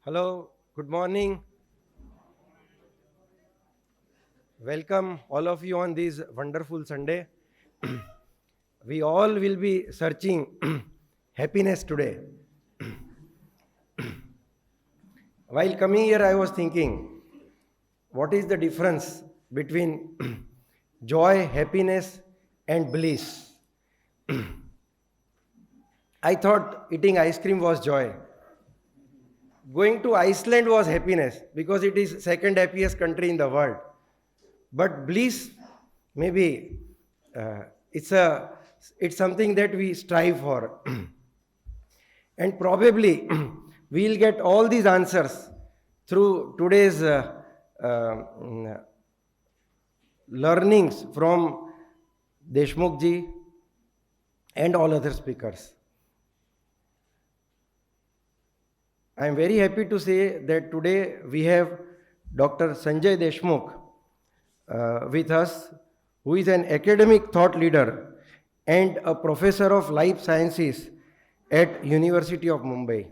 Hello, good morning. Welcome all of you on this wonderful Sunday. We all will be searching happiness today. While coming here, I was thinking, what is the difference between joy, happiness, and bliss? I thought eating ice cream was joy. Going to Iceland was happiness because it is second happiest country in the world. But bliss, maybe uh, it's a it's something that we strive for, and probably we'll get all these answers through today's learnings from Deshmukh ji and all other speakers. I am very happy to say that today we have Dr. Sanjay Deshmukh with us, who is an academic thought leader and a professor of life sciences at University of Mumbai.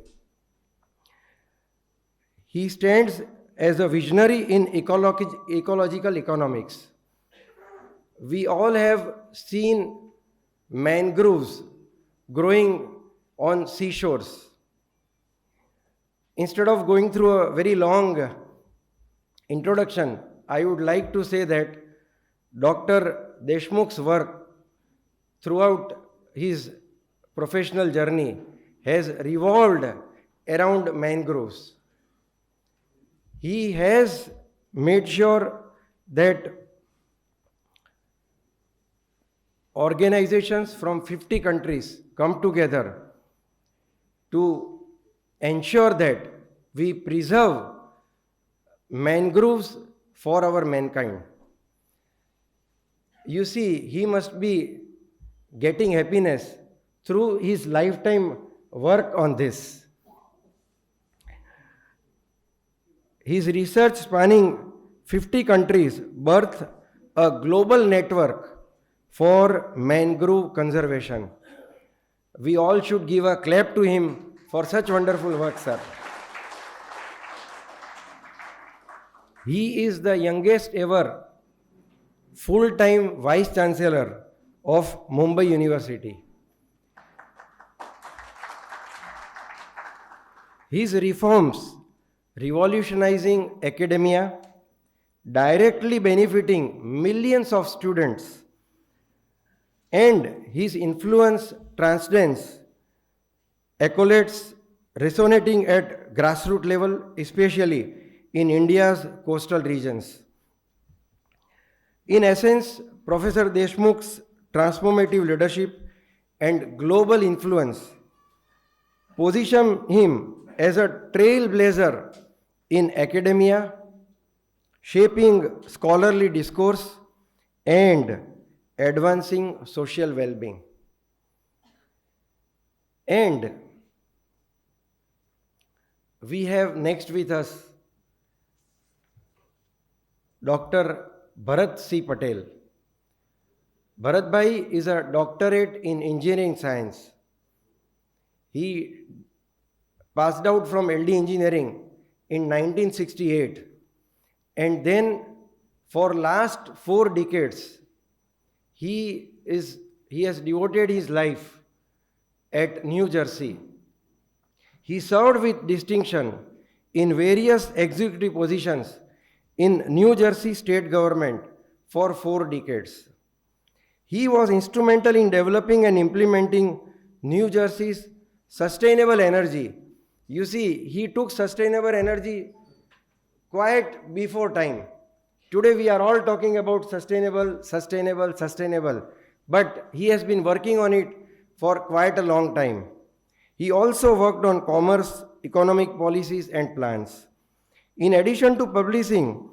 He stands as a visionary in ecological economics. We all have seen mangroves growing on seashores. Instead of going through a very long introduction, I would like to say that Dr. Deshmukh's work throughout his professional journey has revolved around mangroves. He has made sure that organizations from 50 countries come together to ensure that we preserve mangroves for our mankind. You see, he must be getting happiness through his lifetime work on this. His research spanning 50 countries birthed a global network for mangrove conservation. We all should give a clap to him for such wonderful work, sir. He is the youngest ever full-time Vice Chancellor of Mumbai University. His reforms revolutionizing academia, directly benefiting millions of students, and his influence transcends accolades resonating at grassroots level, especially in India's coastal regions. In essence, Professor Deshmukh's transformative leadership and global influence position him as a trailblazer in academia, shaping scholarly discourse and advancing social well-being. And we have next with us Dr. Bharat C. Patel. Bharat Bhai is a doctorate in engineering science. He passed out from LD Engineering in 1968, and then for last 4 decades he has devoted his life at New Jersey. He served with distinction in various executive positions in New Jersey state government for 4 decades. He was instrumental in developing and implementing New Jersey's sustainable energy. You see, he took sustainable energy quite before time. Today we are all talking about sustainable, but he has been working on it for quite a long time. He also worked on commerce, economic policies and plans. In addition to publishing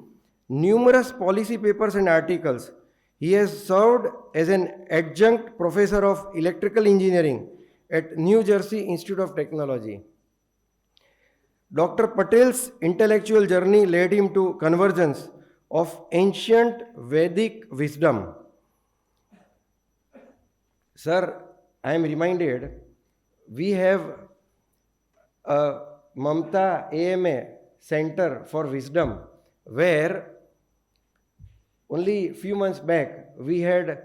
numerous policy papers and articles, he has served as an adjunct professor of electrical engineering at New Jersey Institute of Technology. Dr. Patel's intellectual journey led him to convergence of ancient Vedic wisdom. Sir, I am reminded we have a Mamta AMA Center for Wisdom, where only few months back we had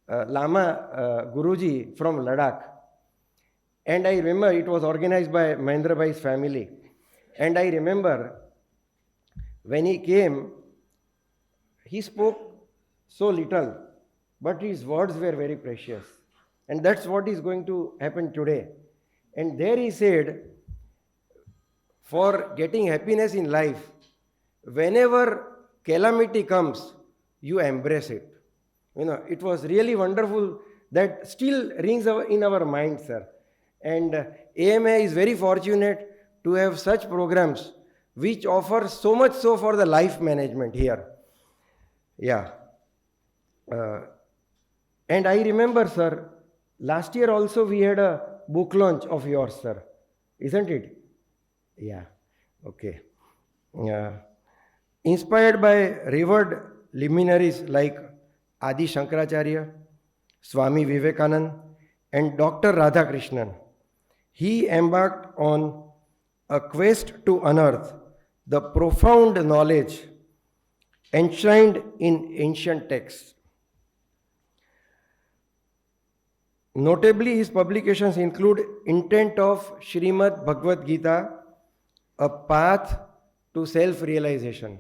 Lama Guruji from Ladakh. And I remember it was organized by Mahendra Bhai's family. And I remember when he came, he spoke so little, but his words were very precious. And that's what is going to happen today. And there he said, for getting happiness in life, whenever calamity comes, you embrace it. It was really wonderful. That still rings in our mind, sir. And AMA is very fortunate to have such programs which offer so much so for the life management here. Yeah. And I remember, sir, last year also we had a book launch of yours, sir. Isn't it? Yeah. Okay. Inspired by revered luminaries like Adi Shankaracharya, Swami Vivekanand, and Dr. Radhakrishnan, he embarked on a quest to unearth the profound knowledge enshrined in ancient texts. Notably, his publications include Intent of Srimad Bhagavad Gita, A Path to Self-Realization.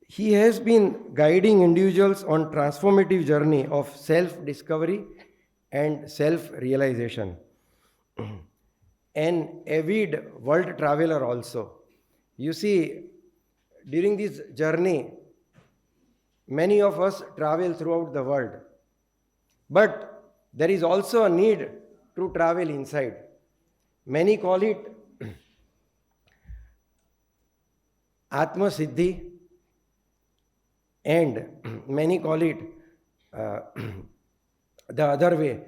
He has been guiding individuals on transformative journey of self-discovery and self-realization. An avid world traveler also. You see, during this journey, many of us travel throughout the world. But there is also a need to travel inside. Many call it Atma Siddhi, and many call it the other way.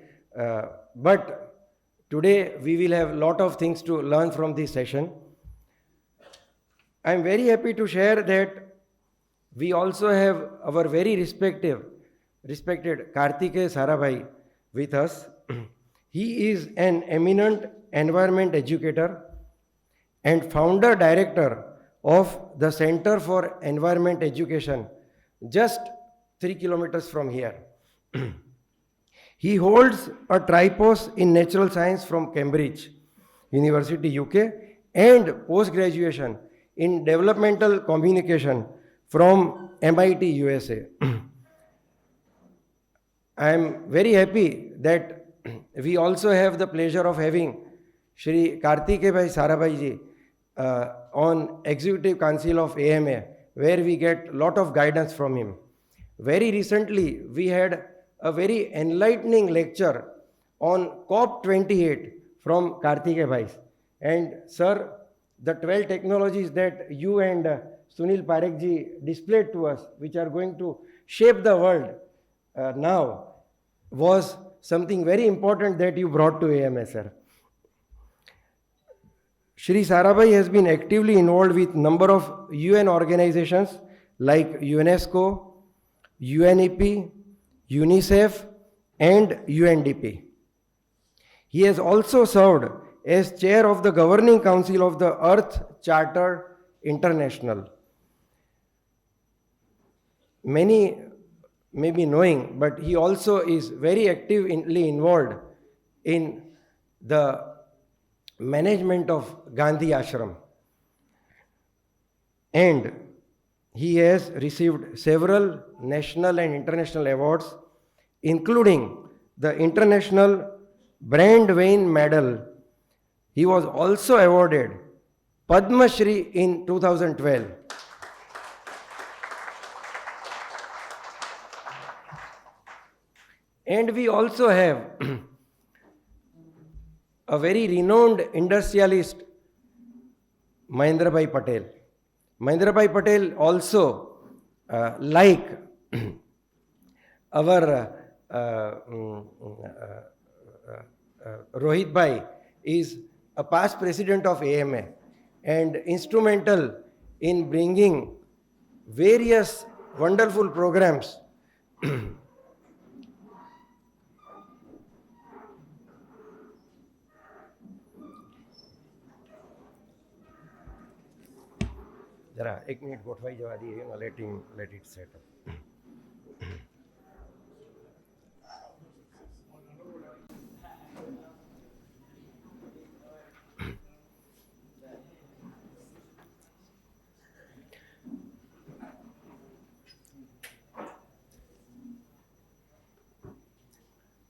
But today we will have a lot of things to learn from this session. I am very happy to share that we also have our very respected Kartikeya Sarabhai with us. He is an eminent environment educator and founder director of the Center for Environment Education, just 3 kilometers from here. He holds a tripos in natural science from Cambridge University, UK, and post-graduation in developmental communication from MIT, USA. I am very happy that we also have the pleasure of having Shri Kartikeya Sarabhai ji on Executive Council of AMA, where we get a lot of guidance from him. Very recently, we had a very enlightening lecture on COP28 from Kartikeya Bhai. And sir, the 12 technologies that you and Sunil Parekh ji displayed to us, which are going to shape the world now, was something very important that you brought to AMA, sir. Shri Sarabhai has been actively involved with number of UN organizations like UNESCO, UNEP, UNICEF, and UNDP. He has also served as chair of the governing council of the Earth Charter International. Many may be knowing, but he also is very actively involved in the management of Gandhi Ashram. And he has received several national and international awards, including the International Brand Wayne Medal. He was also awarded Padma Shri in 2012. And we also have a very renowned industrialist, Mahendra Bhai Patel. Mahendra Bhai Patel also, like our Rohit Bhai, is a past president of AMA and instrumental in bringing various wonderful programs જરા એક minute ગોઠવાઈ જવા દઈએ, let it set up.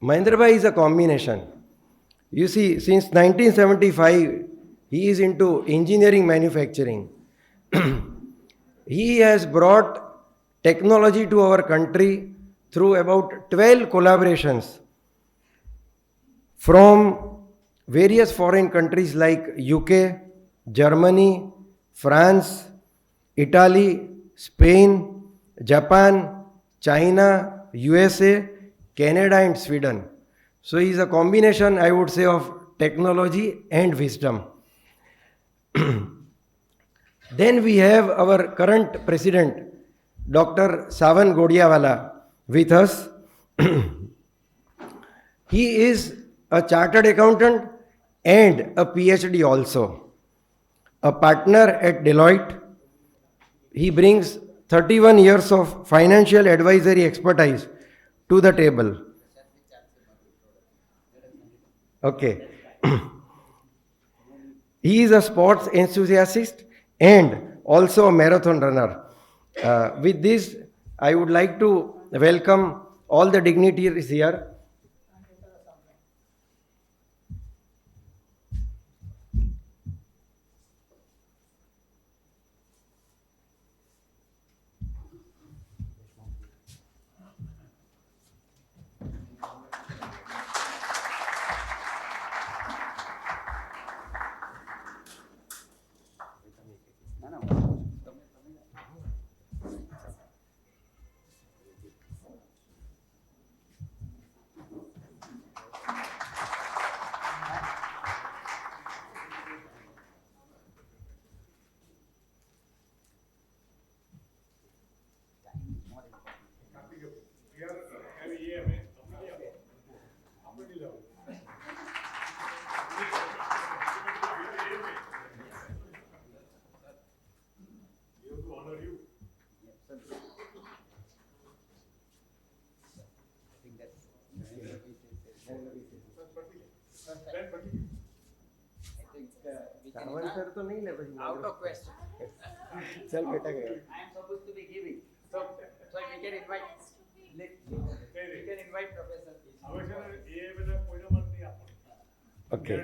Mahendrabhai is a combination. You see, since 1975, he is into engineering manufacturing. He has brought technology to our country through about 12 collaborations from various foreign countries like UK, Germany, France, Italy, Spain, Japan, China, USA, Canada, and Sweden. So he is a combination, I would say, of technology and wisdom. Then we have our current president, Dr. Savan Godiawala, with us. He is a chartered accountant and a PhD also. A partner at Deloitte. He brings 31 years of financial advisory expertise to the table. Okay. He is a sports enthusiast and also a marathon runner. With this, I would like to welcome all the dignitaries here. Out of question. चल बेटा गया. I am supposed to be giving. So we can invite Professor. Okay.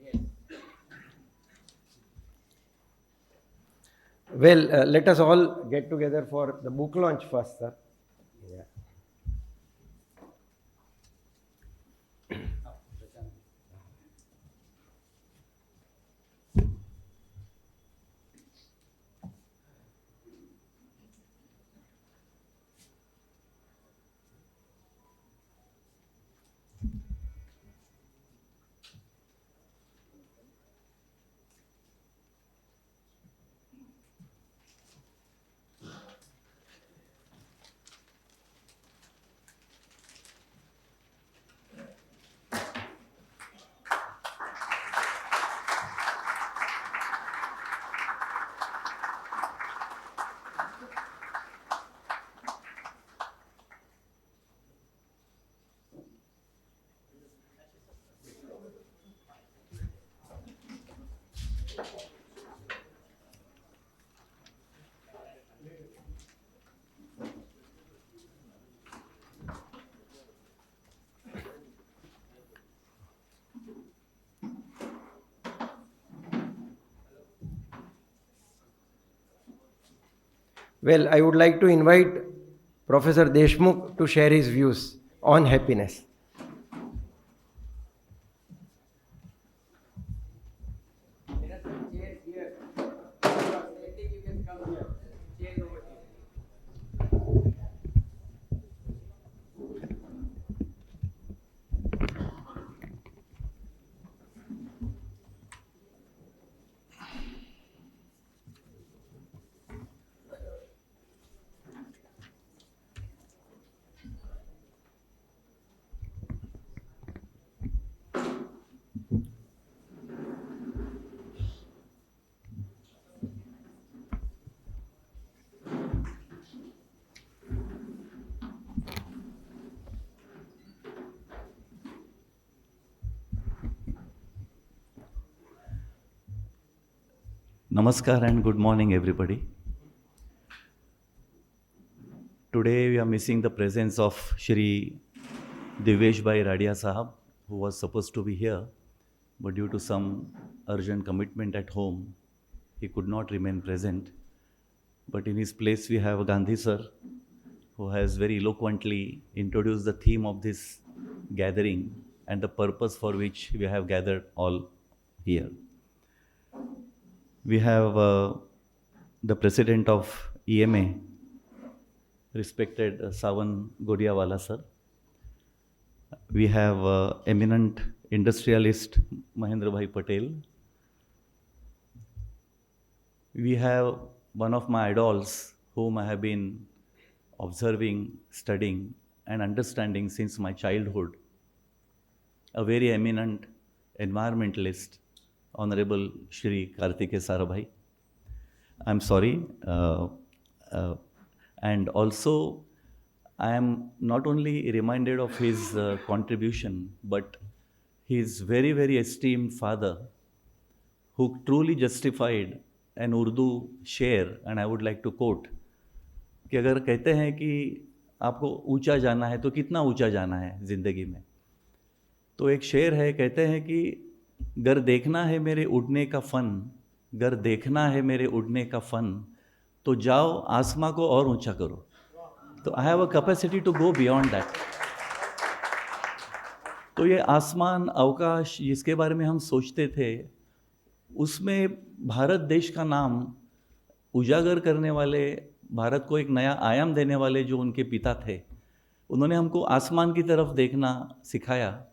Yes. Well, let us all get together for the book launch first, sir. Yeah. Well, I would like to invite Professor Deshmukh to share his views on happiness. There are some chairs here. If you are standing, you can come here. Chairs over here. Namaskar and good morning, everybody. Today we are missing the presence of Shri Divyesh Bhai Radia Sahab, who was supposed to be here, but due to some urgent commitment at home, he could not remain present. But in his place, we have Gandhi sir, who has very eloquently introduced the theme of this gathering and the purpose for which we have gathered all here. We have the president of EMA, respected Sawan Godiawala sir. We have eminent industrialist Mahendra Bhai Patel. We have one of my idols whom I have been observing, studying, and understanding since my childhood. A very eminent environmentalist, Honorable Shri Kartike Sarabhai. I'm sorry. And also, I am not only reminded of his contribution, but his very, very esteemed father, who truly justified an Urdu शेर, and I would like to quote, कि अगर कहते हैं कि आपको ऊंचा जाना है तो कितना ऊंचा जाना है ज़िंदगी में, तो एक शेर है, कहते हैं कि गर देखना है मेरे उड़ने का फ़न, गर देखना है मेरे उड़ने का फ़न, तो जाओ आसमां को और ऊंचा करो. तो I have a capacity to go beyond that. तो ये आसमान, अवकाश जिसके बारे में हम सोचते थे, उसमें भारत देश का नाम उजागर करने वाले, भारत को एक नया आयाम देने वाले जो उनके पिता थे, उन्होंने हमको आसमान की तरफ देखना सिखाया,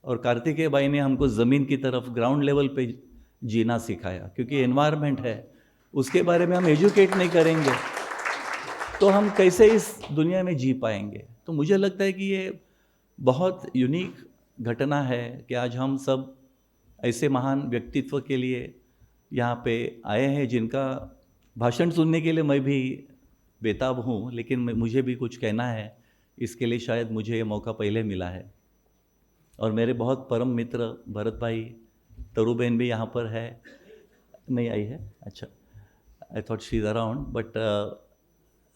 और कार्तिकेय भाई ने हमको ज़मीन की तरफ, ग्राउंड लेवल पे जीना सिखाया. क्योंकि एनवायरनमेंट है, उसके बारे में हम एजुकेट नहीं करेंगे तो हम कैसे इस दुनिया में जी पाएंगे. तो मुझे लगता है कि ये बहुत यूनिक घटना है कि आज हम सब ऐसे महान व्यक्तित्व के लिए यहाँ पे आए हैं, जिनका भाषण सुनने के लिए मैं भी बेताब हूँ, लेकिन मुझे भी कुछ कहना है. इसके लिए शायद मुझे ये मौका पहले मिला है. और मेरे बहुत परम मित्र भरत भाई, तरु बहन भी यहाँ पर है, नहीं आई है, अच्छा, I thought she is around, but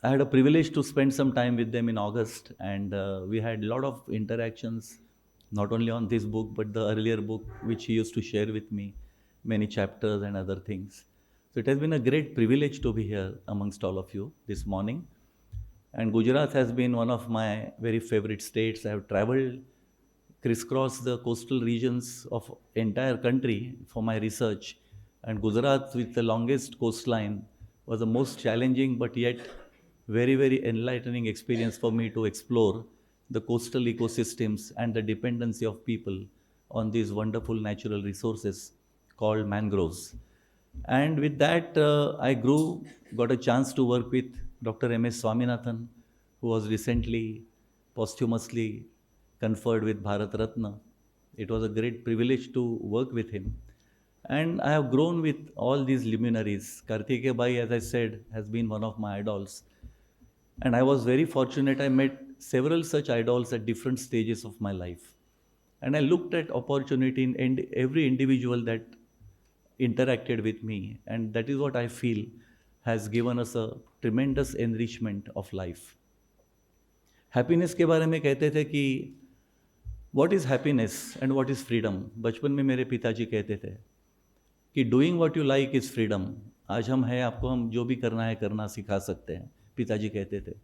I had a privilege to spend some time with them in August, and we had a lot of interactions, not only on this book, but the earlier book, which he used to share with me, many chapters and other things. So it has been a great privilege to be here amongst all of you this morning. And Gujarat has been one of my very favorite states. I have traveled, crisscrossed the coastal regions of entire country for my research. And Gujarat, with the longest coastline, was the most challenging but yet very, very enlightening experience for me to explore the coastal ecosystems and the dependency of people on these wonderful natural resources called mangroves. And with that, I got a chance to work with Dr. M.S. Swaminathan, who was recently posthumously conferred with Bharat Ratna. It was a great privilege to work with him. And I have grown with all these luminaries. Kartikeya Bhai, as I said, has been one of my idols. And I was very fortunate. I met several such idols at different stages of my life. And I looked at opportunity in every individual that interacted with me. And that is what I feel has given us a tremendous enrichment of life. Happiness के बारे में कहते थे कि what is happiness and what is freedom? बचपन में मेरे पिताजी कहते थे कि doing what you like is freedom. आज हम हैं, आपको हम जो भी करना है करना सिखा सकते हैं. पिताजी कहते थे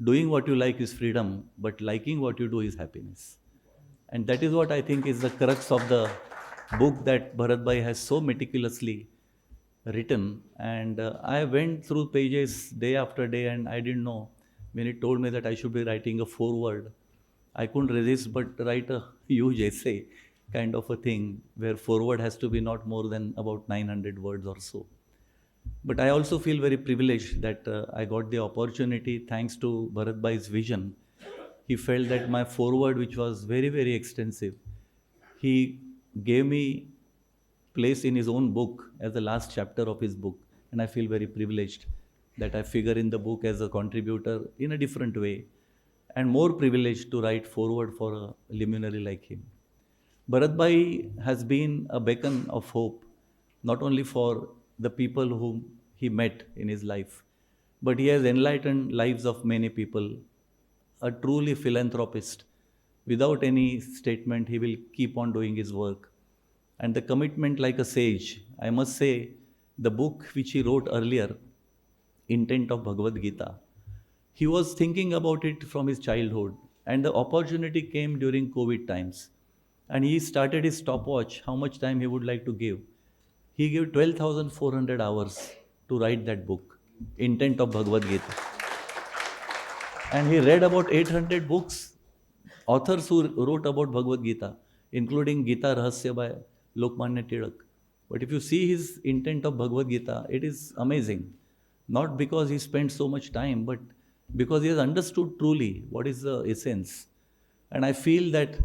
doing what you like is freedom, but liking what you do is happiness. And that is what I think is the crux of the book that Bharat Bhai has so meticulously written. And I went through pages day after day, and I didn't know, when he told me that I should be writing a foreword, I couldn't resist but write a huge essay kind of a thing, where foreword has to be not more than about 900 words or so. But I also feel very privileged that I got the opportunity, thanks to Bharat Bhai's vision. He felt that my foreword, which was very, very extensive, he gave me place in his own book as the last chapter of his book. And I feel very privileged that I figure in the book as a contributor in a different way, and more privileged to write foreword for a luminary like him. Bharat Bhai has been a beacon of hope, not only for the people whom he met in his life, but he has enlightened lives of many people. A truly philanthropist. Without any statement, he will keep on doing his work. And the commitment like a sage. I must say, the book which he wrote earlier, Intent of Bhagavad Gita, he was thinking about it from his childhood, and the opportunity came during COVID times. And he started his stopwatch, how much time he would like to give. He gave 12,400 hours to write that book, Intent of Bhagavad Gita. And he read about 800 books, authors who wrote about Bhagavad Gita, including Gita Rahasya by Lokmanya Tilak. But if you see his intent of Bhagavad Gita, it is amazing. Not because he spent so much time, but because he has understood truly what is the essence. And I feel that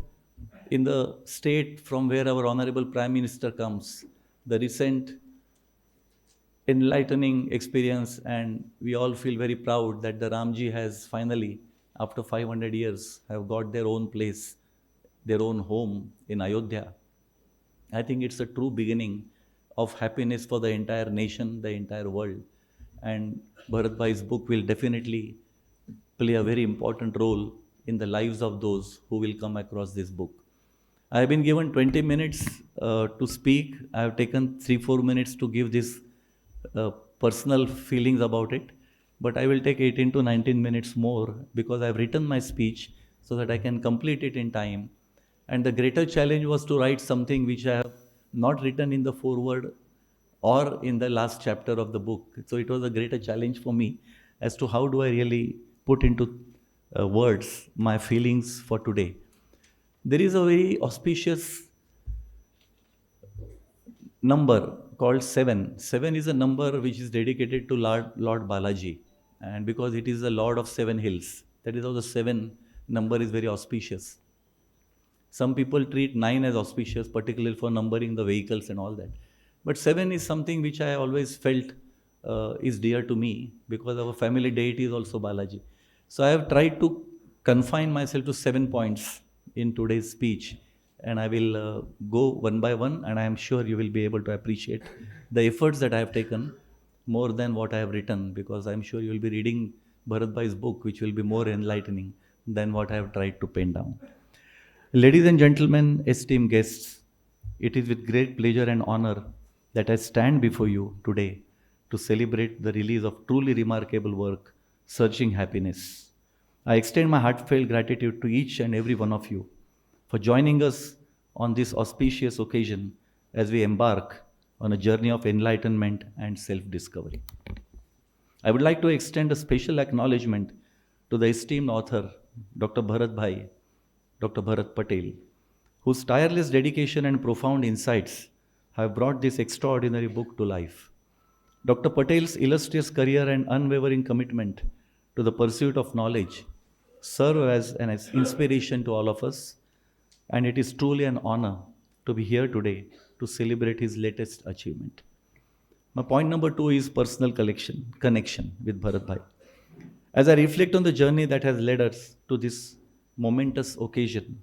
in the state from where our Honorable Prime Minister comes, the recent enlightening experience, and we all feel very proud that the Ramji has finally, after 500 years, have got their own place, their own home in Ayodhya. I think it's a true beginning of happiness for the entire nation, the entire world. And Bharat Bhai's book will definitely play a very important role in the lives of those who will come across this book. I have been given 20 minutes to speak. I have taken 3-4 minutes to give this personal feelings about it, but I will take 18 to 19 minutes more because I have written my speech so that I can complete it in time. And the greater challenge was to write something which I have not written in the foreword or in the last chapter of the book. So it was a greater challenge for me as to how do I really put into words my feelings for today. There is a very auspicious number called 7. 7 is a number which is dedicated to Lord Balaji, and because it is the Lord of 7 hills, that is how the 7 number is very auspicious. Some people treat 9 as auspicious, particularly for numbering the vehicles and all that. But 7 is something which I always felt is dear to me because our family deity is also Balaji. So I have tried to confine myself to 7 points in today's speech, and I will go one by one, and I am sure you will be able to appreciate the efforts that I have taken more than what I have written, because I am sure you will be reading Bharat Bhai's book, which will be more enlightening than what I have tried to pen down. Ladies and gentlemen, esteemed guests, it is with great pleasure and honor that I stand before you today to celebrate the release of truly remarkable work, Searching Happiness. I extend my heartfelt gratitude to each and every one of you for joining us on this auspicious occasion as we embark on a journey of enlightenment and self-discovery. I would like to extend a special acknowledgement to the esteemed author, Dr. Bharat Bhai, Dr. Bharat Patel, whose tireless dedication and profound insights have brought this extraordinary book to life. Dr. Patel's illustrious career and unwavering commitment to the pursuit of knowledge serve as an inspiration to all of us, and it is truly an honor to be here today to celebrate his latest achievement. My point number 2 is personal connection with Bharat Bhai. As I reflect on the journey that has led us to this momentous occasion,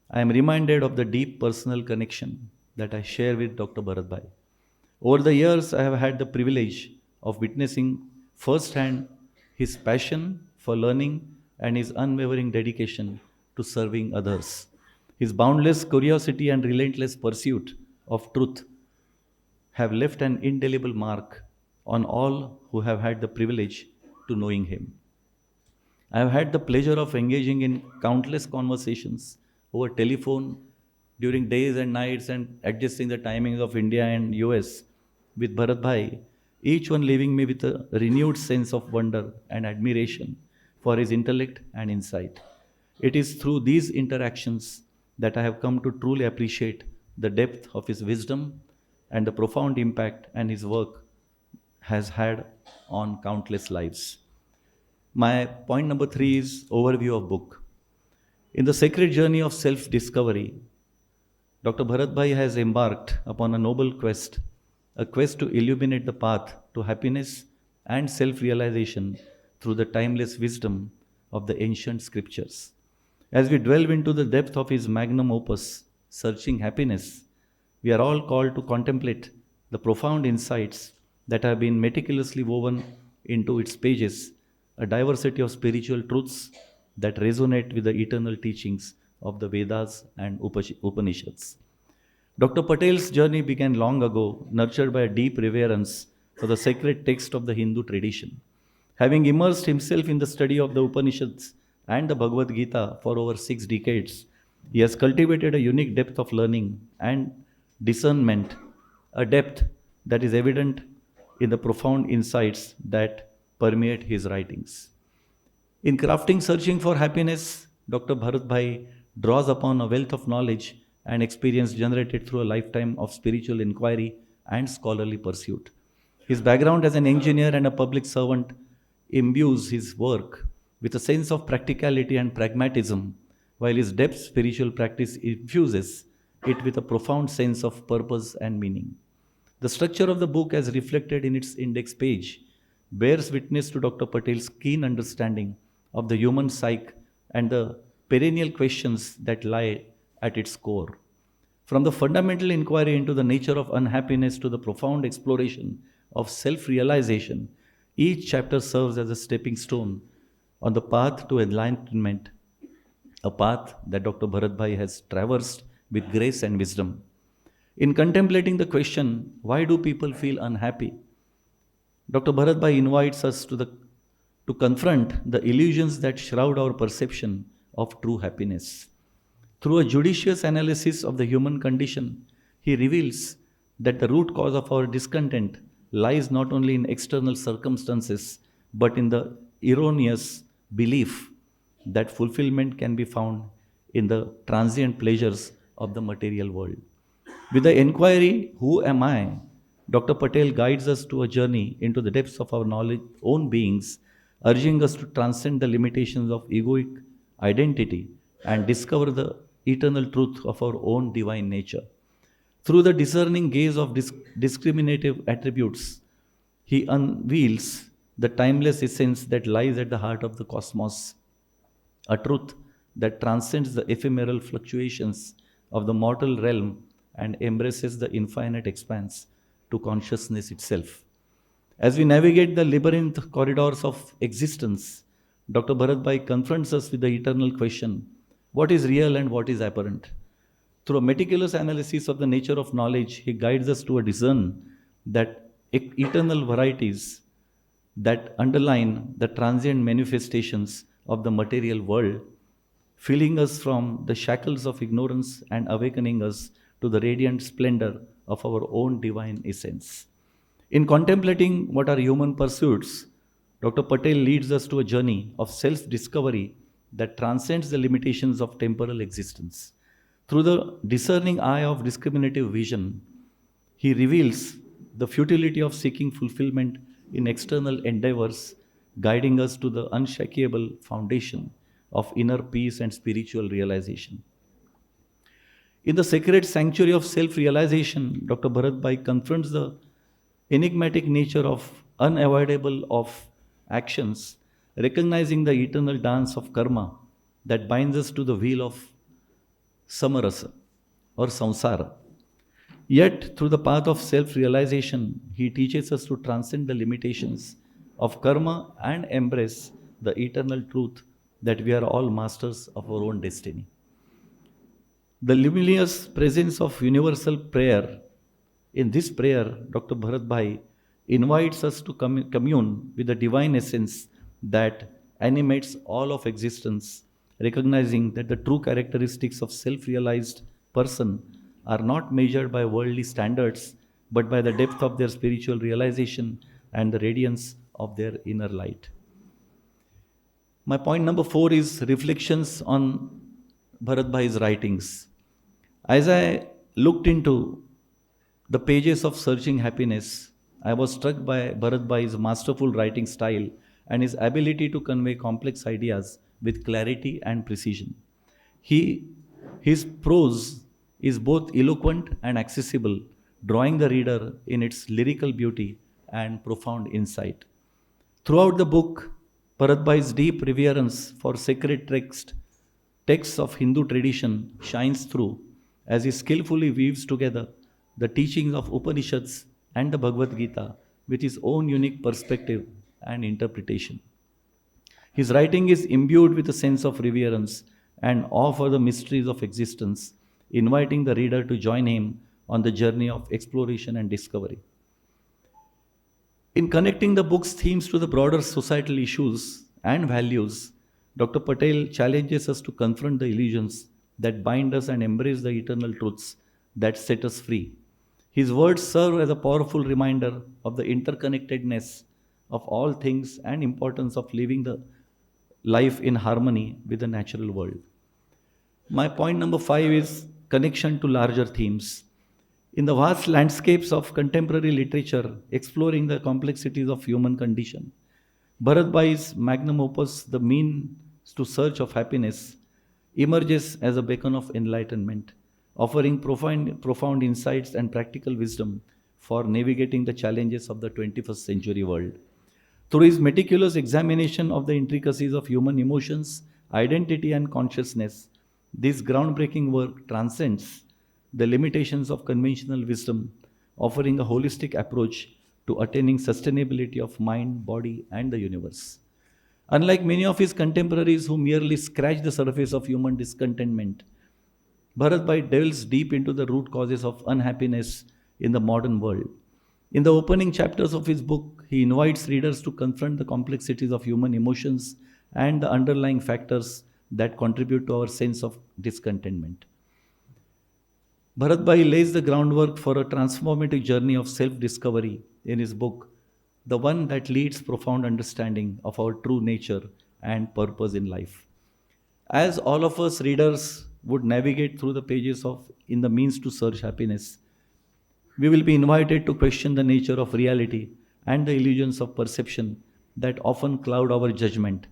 I am reminded of the deep personal connection that I share with Dr. Bharat Bhai. Over the years, I have had the privilege of witnessing firsthand his passion for learning and his unwavering dedication to serving others. His boundless curiosity and relentless pursuit of truth have left an indelible mark on all who have had the privilege to knowing him. I have had the pleasure of engaging in countless conversations over telephone during days and nights and adjusting the timings of India and US with Bharat Bhai, each one leaving me with a renewed sense of wonder and admiration for his intellect and insight. It is through these interactions that I have come to truly appreciate the depth of his wisdom and the profound impact and his work has had on countless lives. My point number 3 is overview of book. In the sacred journey of self-discovery, Dr. Bharat Bhai has embarked upon a noble quest, a quest to illuminate the path to happiness and self-realization through the timeless wisdom of the ancient scriptures. As we delve into the depth of his magnum opus, Searching Happiness, we are all called to contemplate the profound insights that have been meticulously woven into its pages, a diversity of spiritual truths that resonate with the eternal teachings of the Vedas and Upanishads. Dr. Patel's journey began long ago, nurtured by a deep reverence for the sacred text of the Hindu tradition. Having immersed himself in the study of the Upanishads and the Bhagavad Gita for over 6 decades, he has cultivated a unique depth of learning and discernment, a depth that is evident in the profound insights that permeate his writings. In crafting Searching for Happiness, Dr. Bharat Bhai draws upon a wealth of knowledge and experience generated through a lifetime of spiritual inquiry and scholarly pursuit. His background as an engineer and a public servant imbues his work with a sense of practicality and pragmatism, while his depth spiritual practice infuses it with a profound sense of purpose and meaning. The structure of the book, as reflected in its index page, bears witness to Dr. Patel's keen understanding of the human psyche and the perennial questions that lie at its core. From the fundamental inquiry into the nature of unhappiness to the profound exploration of self realization, each chapter serves as a stepping stone on the path to enlightenment, a path that Dr. Bharat Bhai has traversed with grace and wisdom. In contemplating the question, why do people feel unhappy? Dr. Bharat Bhai invites us to confront the illusions that shroud our perception of true happiness. Through a judicious analysis of the human condition, he reveals that the root cause of our discontent lies not only in external circumstances but in the erroneous belief that fulfillment can be found in the transient pleasures of the material world. With the inquiry, Who am I? Dr. Patel guides us to a journey into the depths of our knowledge, own beings, urging us to transcend the limitations of egoic identity and discover the eternal truth of our own divine nature. Through the discerning gaze of discriminative attributes, he unveils the timeless essence that lies at the heart of the cosmos, a truth that transcends the ephemeral fluctuations of the mortal realm and embraces the infinite expanse to consciousness itself. As we navigate the labyrinth corridors of existence, Dr. Bharat Bhai confronts us with the eternal question, what is real and what is apparent? Through a meticulous analysis of the nature of knowledge, he guides us to a discern that eternal varieties that underline the transient manifestations of the material world, freeing us from the shackles of ignorance and awakening us to the radiant splendor of our own divine essence. In contemplating what are human pursuits, Dr. Patel leads us to a journey of self discovery that transcends the limitations of temporal existence. Through the discerning eye of discriminative vision, he reveals the futility of seeking fulfillment in external endeavors, guiding us to the unshakable foundation of inner peace and spiritual realization. In the sacred sanctuary of self realization, Dr. Bharat Bhai confronts the enigmatic nature of unavoidable of actions, recognizing the eternal dance of karma that binds us to the wheel of samarasa or samsara. Yet, through the path of self realization, he teaches us to transcend the limitations of karma and embrace the eternal truth that we are all masters of our own destiny. The luminous presence of universal prayer. In this prayer, Dr. Bharat Bhai invites us to commune with the divine essence that animates all of existence, recognizing that the true characteristics of self-realized person are not measured by worldly standards, but by the depth of their spiritual realization and the radiance of their inner light. My point number 4 is reflections on Bharat Bhai's writings. As I looked into the pages of Searching Happiness, I was struck by Bharat Bhai's masterful writing style and his ability to convey complex ideas with clarity and precision. His prose is both eloquent and accessible, drawing the reader in its lyrical beauty and profound insight. Throughout the book, Bharat Bhai's deep reverence for sacred texts of Hindu tradition shines through as he skillfully weaves together the teachings of Upanishads and the Bhagavad Gita with his own unique perspective and interpretation. His writing is imbued with a sense of reverence and awe for the mysteries of existence, inviting the reader to join him on the journey of exploration and discovery. In connecting the book's themes to the broader societal issues and values, Dr. Patel challenges us to confront the illusions that bind us and embrace the eternal truths that set us free. His words serve as a powerful reminder of the interconnectedness of all things and importance of living the life in harmony with the natural world. My point number 5 is connection to larger themes. In the vast landscapes of contemporary literature exploring the complexities of human condition, Bharat Bhai's magnum opus, The Means to Search of Happiness, emerges as a beacon of enlightenment, offering profound insights and practical wisdom for navigating the challenges of the 21st century world. Through his meticulous examination of the intricacies of human emotions, identity, and consciousness, this groundbreaking work transcends the limitations of conventional wisdom, offering a holistic approach to attaining sustainability of mind, body, and the universe. Unlike many of his contemporaries who merely scratch the surface of human discontentment, Bharat Bhai delves deep into the root causes of unhappiness in the modern world. In the opening chapters of his book, he invites readers to confront the complexities of human emotions and the underlying factors that contribute to our sense of discontentment. Bharat Bhai lays the groundwork for a transformative journey of self-discovery in his book, the one that leads profound understanding of our true nature and purpose in life. As all of us readers would navigate through the pages of In the Means to Search Happiness, we will be invited to question the nature of reality and the illusions of perception that often cloud our judgment.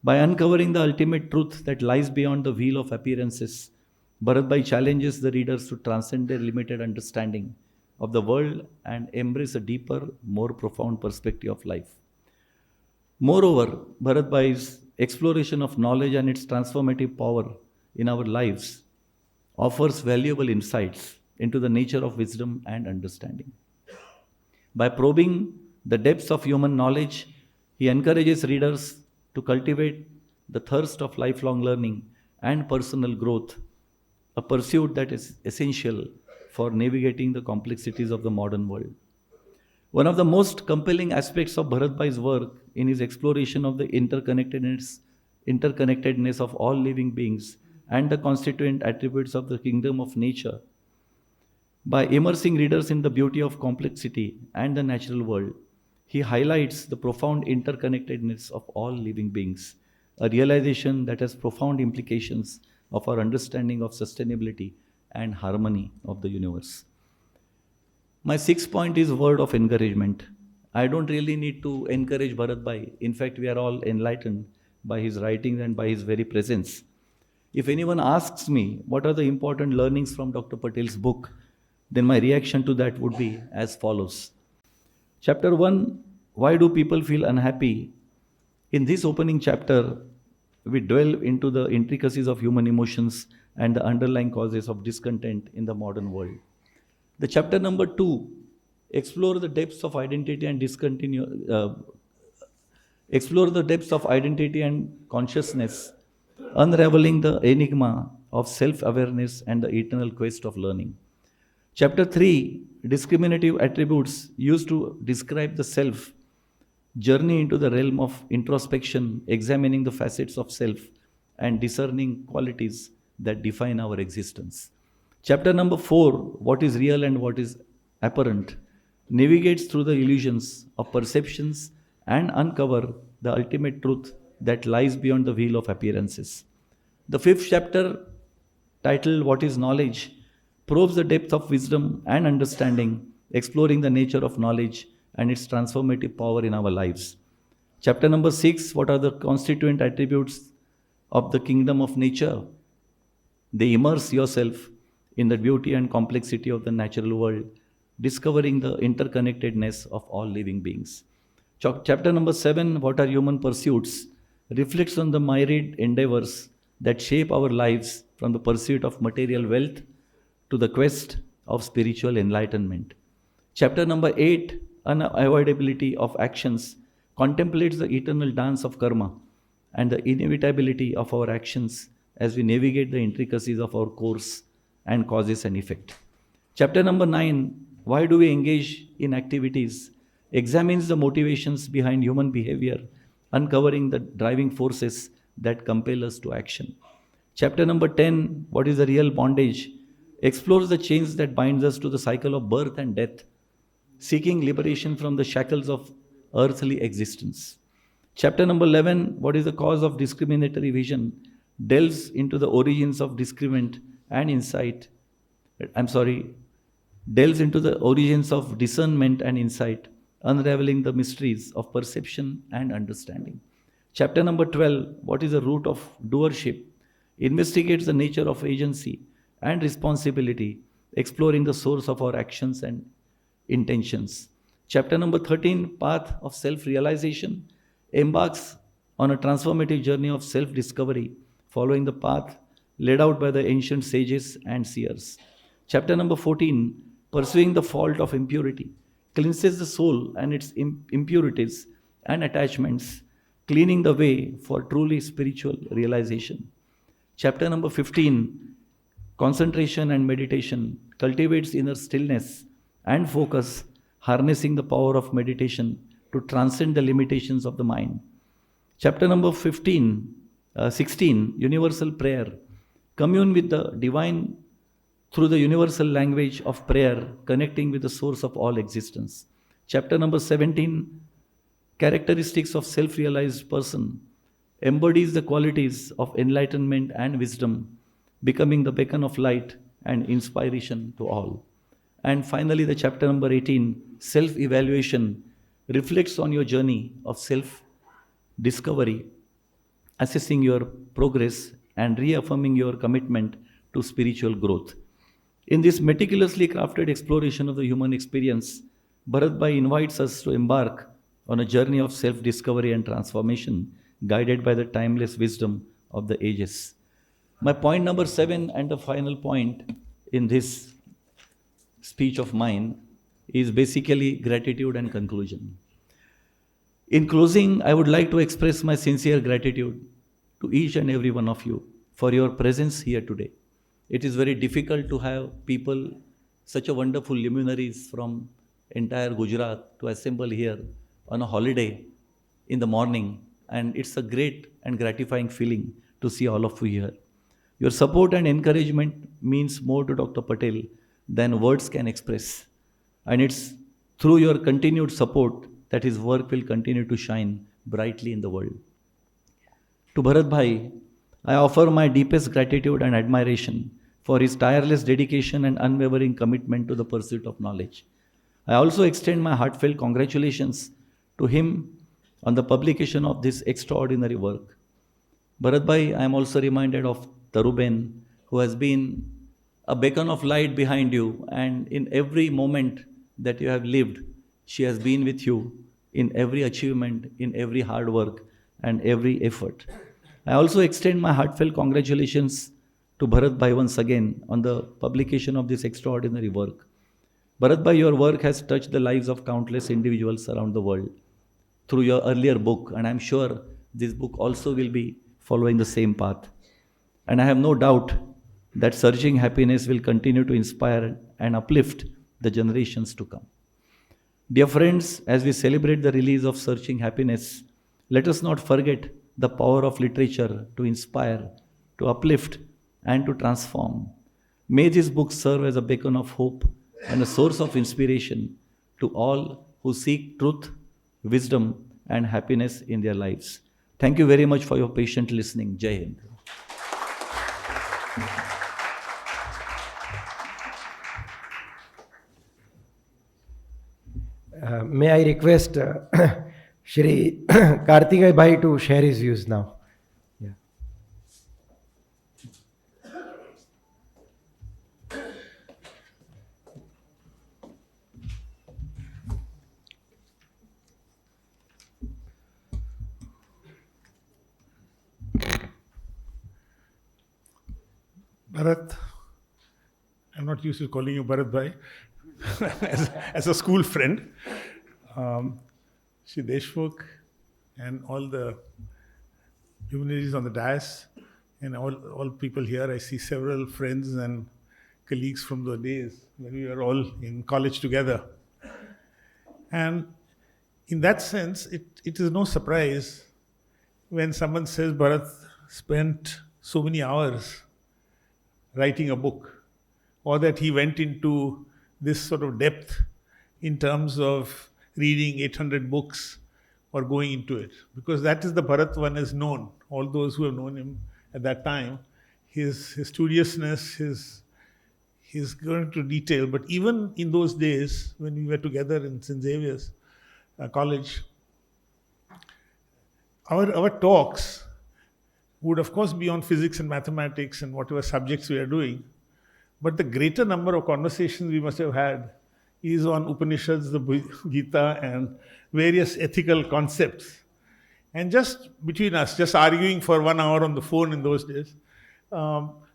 By uncovering the ultimate truth that lies beyond the veil of appearances, Bharat Bhai challenges the readers to transcend their limited understanding of the world and embrace a deeper, more profound perspective of life. Moreover, Bharat Bhai's exploration of knowledge and its transformative power in our lives offers valuable insights into the nature of wisdom and understanding. By probing the depths of human knowledge, he encourages readers to cultivate the thirst of lifelong learning and personal growth, a pursuit that is essential for navigating the complexities of the modern world. One of the most compelling aspects of Bharat Bhai's work in his exploration of the interconnectedness of all living beings and the constituent attributes of the kingdom of nature. By immersing readers in the beauty of complexity and the natural world, he highlights the profound interconnectedness of all living beings, a realization that has profound implications of our understanding of sustainability and harmony of the universe. My sixth point is word of encouragement. I don't really need to encourage Bharat Bhai. In fact, we are all enlightened by his writings and by his very presence. If anyone asks me what are the important learnings from Dr. Patel's book, then my reaction to that would be as follows. Chapter 1, Why Do People Feel Unhappy? In this opening chapter, we delve into the intricacies of human emotions and the underlying causes of discontent in the modern world. The chapter number 2, explore the depths of identity and consciousness, unraveling the enigma of self-awareness and the eternal quest of learning. Chapter 3, discriminative attributes used to describe the self, journey into the realm of introspection, examining the facets of self and discerning qualities that define our existence. Chapter number 4, what is real and what is apparent, navigates through the illusions of perceptions and uncover the ultimate truth that lies beyond the veil of appearances. The 5th chapter, titled What is Knowledge, probes the depth of wisdom and understanding, exploring the nature of knowledge and its transformative power in our lives. Chapter number 6, what are the constituent attributes of the kingdom of nature? They immerse yourself in the beauty and complexity of the natural world, discovering the interconnectedness of all living beings. Chapter number 7, what are human pursuits? Reflects on the myriad endeavors that shape our lives, from the pursuit of material wealth to the quest of spiritual enlightenment. Chapter number 8, unavoidability of actions, contemplates the eternal dance of karma and the inevitability of our actions as we navigate the intricacies of our course and causes and effect. Chapter number 9, Why Do We Engage in Activities, examines the motivations behind human behavior, uncovering the driving forces that compel us to action. Chapter number 10, What is the Real Bondage, explores the chains that binds us to the cycle of birth and death, seeking liberation from the shackles of earthly existence. Chapter number 11, What is the Cause of Discriminatory Vision, delves into the origins of discriminant and insight. Delves into the origins of discernment and insight, unraveling the mysteries of perception and understanding. Chapter number 12, What is the Root of Doership, investigates the nature of agency and responsibility, exploring the source of our actions and intentions. Chapter number 13, Path of Self-Realization, embarks on a transformative journey of self-discovery, following the path laid out by the ancient sages and seers. Chapter number 14, Pursuing the Fault of Impurity, cleanses the soul and its impurities and attachments, cleaning the way for truly spiritual realization. Chapter number 15, Concentration and Meditation, cultivates inner stillness and focus, harnessing the power of meditation to transcend the limitations of the mind. Chapter number 16, Universal Prayer, commune with the divine through the universal language of prayer, connecting with the source of all existence. Chapter number 17, Characteristics of Self-Realized Person, embodies the qualities of enlightenment and wisdom, becoming the beacon of light and inspiration to all. And finally, the chapter number 18, Self-Evaluation, reflects on your journey of self-discovery, assessing your progress and reaffirming your commitment to spiritual growth. In this meticulously crafted exploration of the human experience, Bharat Bhai invites us to embark on a journey of self-discovery and transformation, guided by the timeless wisdom of the ages. My point number 7 and the final point in this speech of mine is basically gratitude and conclusion. In closing, I would like to express my sincere gratitude to each and every one of you for your presence here today. It is very difficult to have people, such a wonderful luminaries from entire Gujarat to assemble here on a holiday in the morning, and it's a great and gratifying feeling to see all of you here. Your support and encouragement means more to Dr. Patel than words can express, and it's through your continued support that his work will continue to shine brightly in the world. To Bharat Bhai, I offer my deepest gratitude and admiration for his tireless dedication and unwavering commitment to the pursuit of knowledge. I also extend my heartfelt congratulations to him on the publication of this extraordinary work. Bharat Bhai, I am also reminded of Taruben, who has been a beacon of light behind you, and in every moment that you have lived, she has been with you in every achievement, in every hard work, and every effort. I also extend my heartfelt congratulations to Bharat Bhai once again on the publication of this extraordinary work. Bharat Bhai, your work has touched the lives of countless individuals around the world through your earlier book, and I'm sure this book also will be following the same path. And I have no doubt that Searching Happiness will continue to inspire and uplift the generations to come. Dear friends, as we celebrate the release of Searching Happiness, let us not forget the power of literature to inspire, to uplift, and to transform. May this book serve as a beacon of hope and a source of inspiration to all who seek truth, wisdom, and happiness in their lives. Thank you very much for your patient listening. Jai Hind. May I request Shri Karthikeya Bhai to share his views now. Yeah. Bharat, I'm not used to calling you Bharat Bhai as a school friend. Shri Deshmukh and all the luminaries on the dais and all people here. I see several friends and colleagues from the days when we were all in college together. And in that sense, it is no surprise when someone says Bharat spent so many hours writing a book, or that he went into this sort of depth in terms of reading 800 books or going into it. Because that is the Bharat one is known. All those who have known him at that time, his studiousness, his going to detail. But even in those days, when we were together in St. Xavier's College, our talks would of course be on physics and mathematics and whatever subjects we are doing. But the greater number of conversations we must have had is on Upanishads, the Gita, and various ethical concepts. And just between us, just arguing for 1 hour on the phone in those days,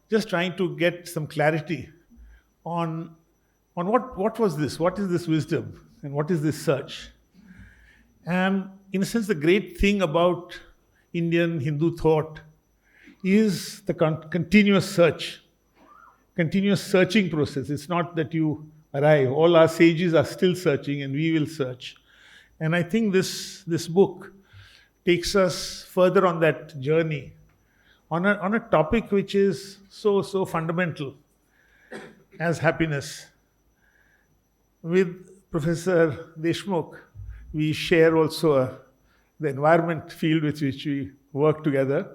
just trying to get some clarity on what was this, what is this wisdom, and what is this search. And in a sense, the great thing about Indian Hindu thought is the continuous search, continuous searching process. It's not that you arrive. All our sages are still searching, and we will search. And I think this book takes us further on that journey, on a topic which is so fundamental as happiness. With Professor Deshmukh, we share also the environment field with which we work together,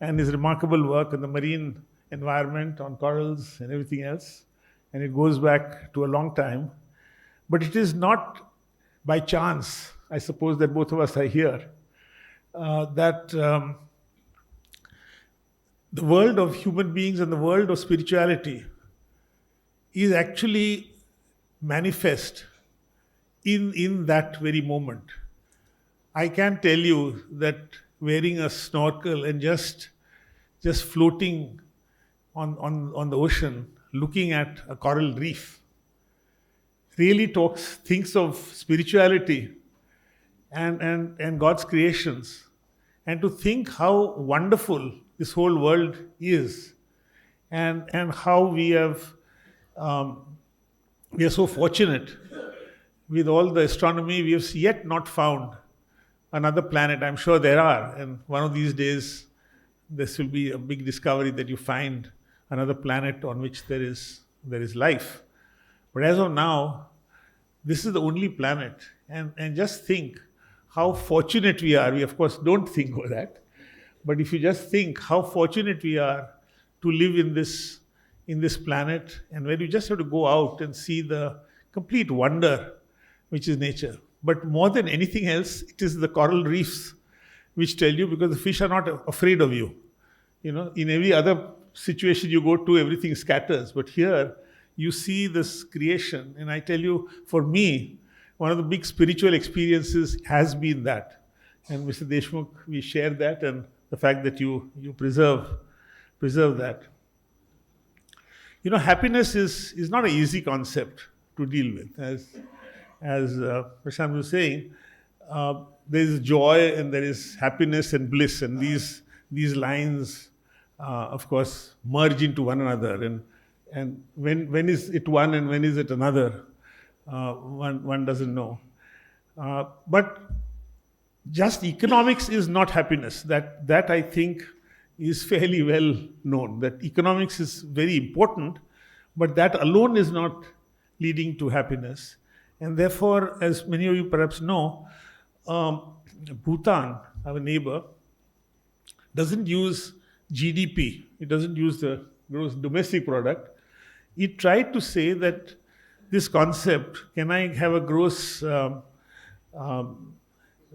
and his remarkable work on the marine environment, on corals and everything else. And it goes back to a long time. But it is not by chance, I suppose, that both of us are here, that the world of human beings and the world of spirituality is actually manifest in that very moment. I can tell you that wearing a snorkel and just floating on the ocean, looking at a coral reef, really thinks of spirituality and God's creations, and to think how wonderful this whole world is, and how we are so fortunate with all the astronomy. We have yet not found another planet. I'm sure there are, and one of these days this will be a big discovery that you find another planet on which there is life. But as of now, this is the only planet. And just think how fortunate we are. We of course don't think of that. But if you just think how fortunate we are to live in this planet, and where you just have to go out and see the complete wonder which is nature. But more than anything else, it is the coral reefs which tell you, because the fish are not afraid of you. You know, in every other situation you go to, everything scatters. But here, you see this creation. And I tell you, for me, one of the big spiritual experiences has been that. And Mr. Deshmukh, we share that, and the fact that you preserve that. You know, happiness is not an easy concept to deal with. As Prashant was saying, there is joy and there is happiness and bliss, and these lines, of course, merge into one another. And when is it one and when is it another? One doesn't know. But just economics is not happiness. That I think is fairly well known. That economics is very important, but that alone is not leading to happiness. And therefore, as many of you perhaps know, Bhutan, our neighbor, doesn't use GDP. It doesn't use the gross domestic product. It tried to say that this concept, can I have a gross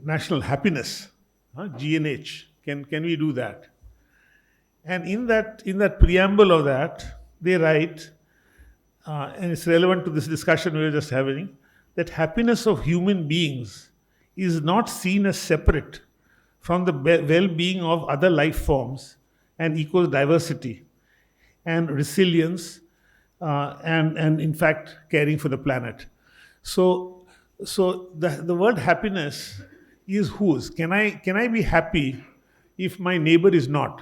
national happiness, GNH, can we do that? And in that preamble of that, they write, and it's relevant to this discussion we were just having, that happiness of human beings is not seen as separate from the well-being of other life forms, and equals diversity and resilience, and in fact caring for the planet. So So the word happiness is whose? Can I be happy if my neighbor is not?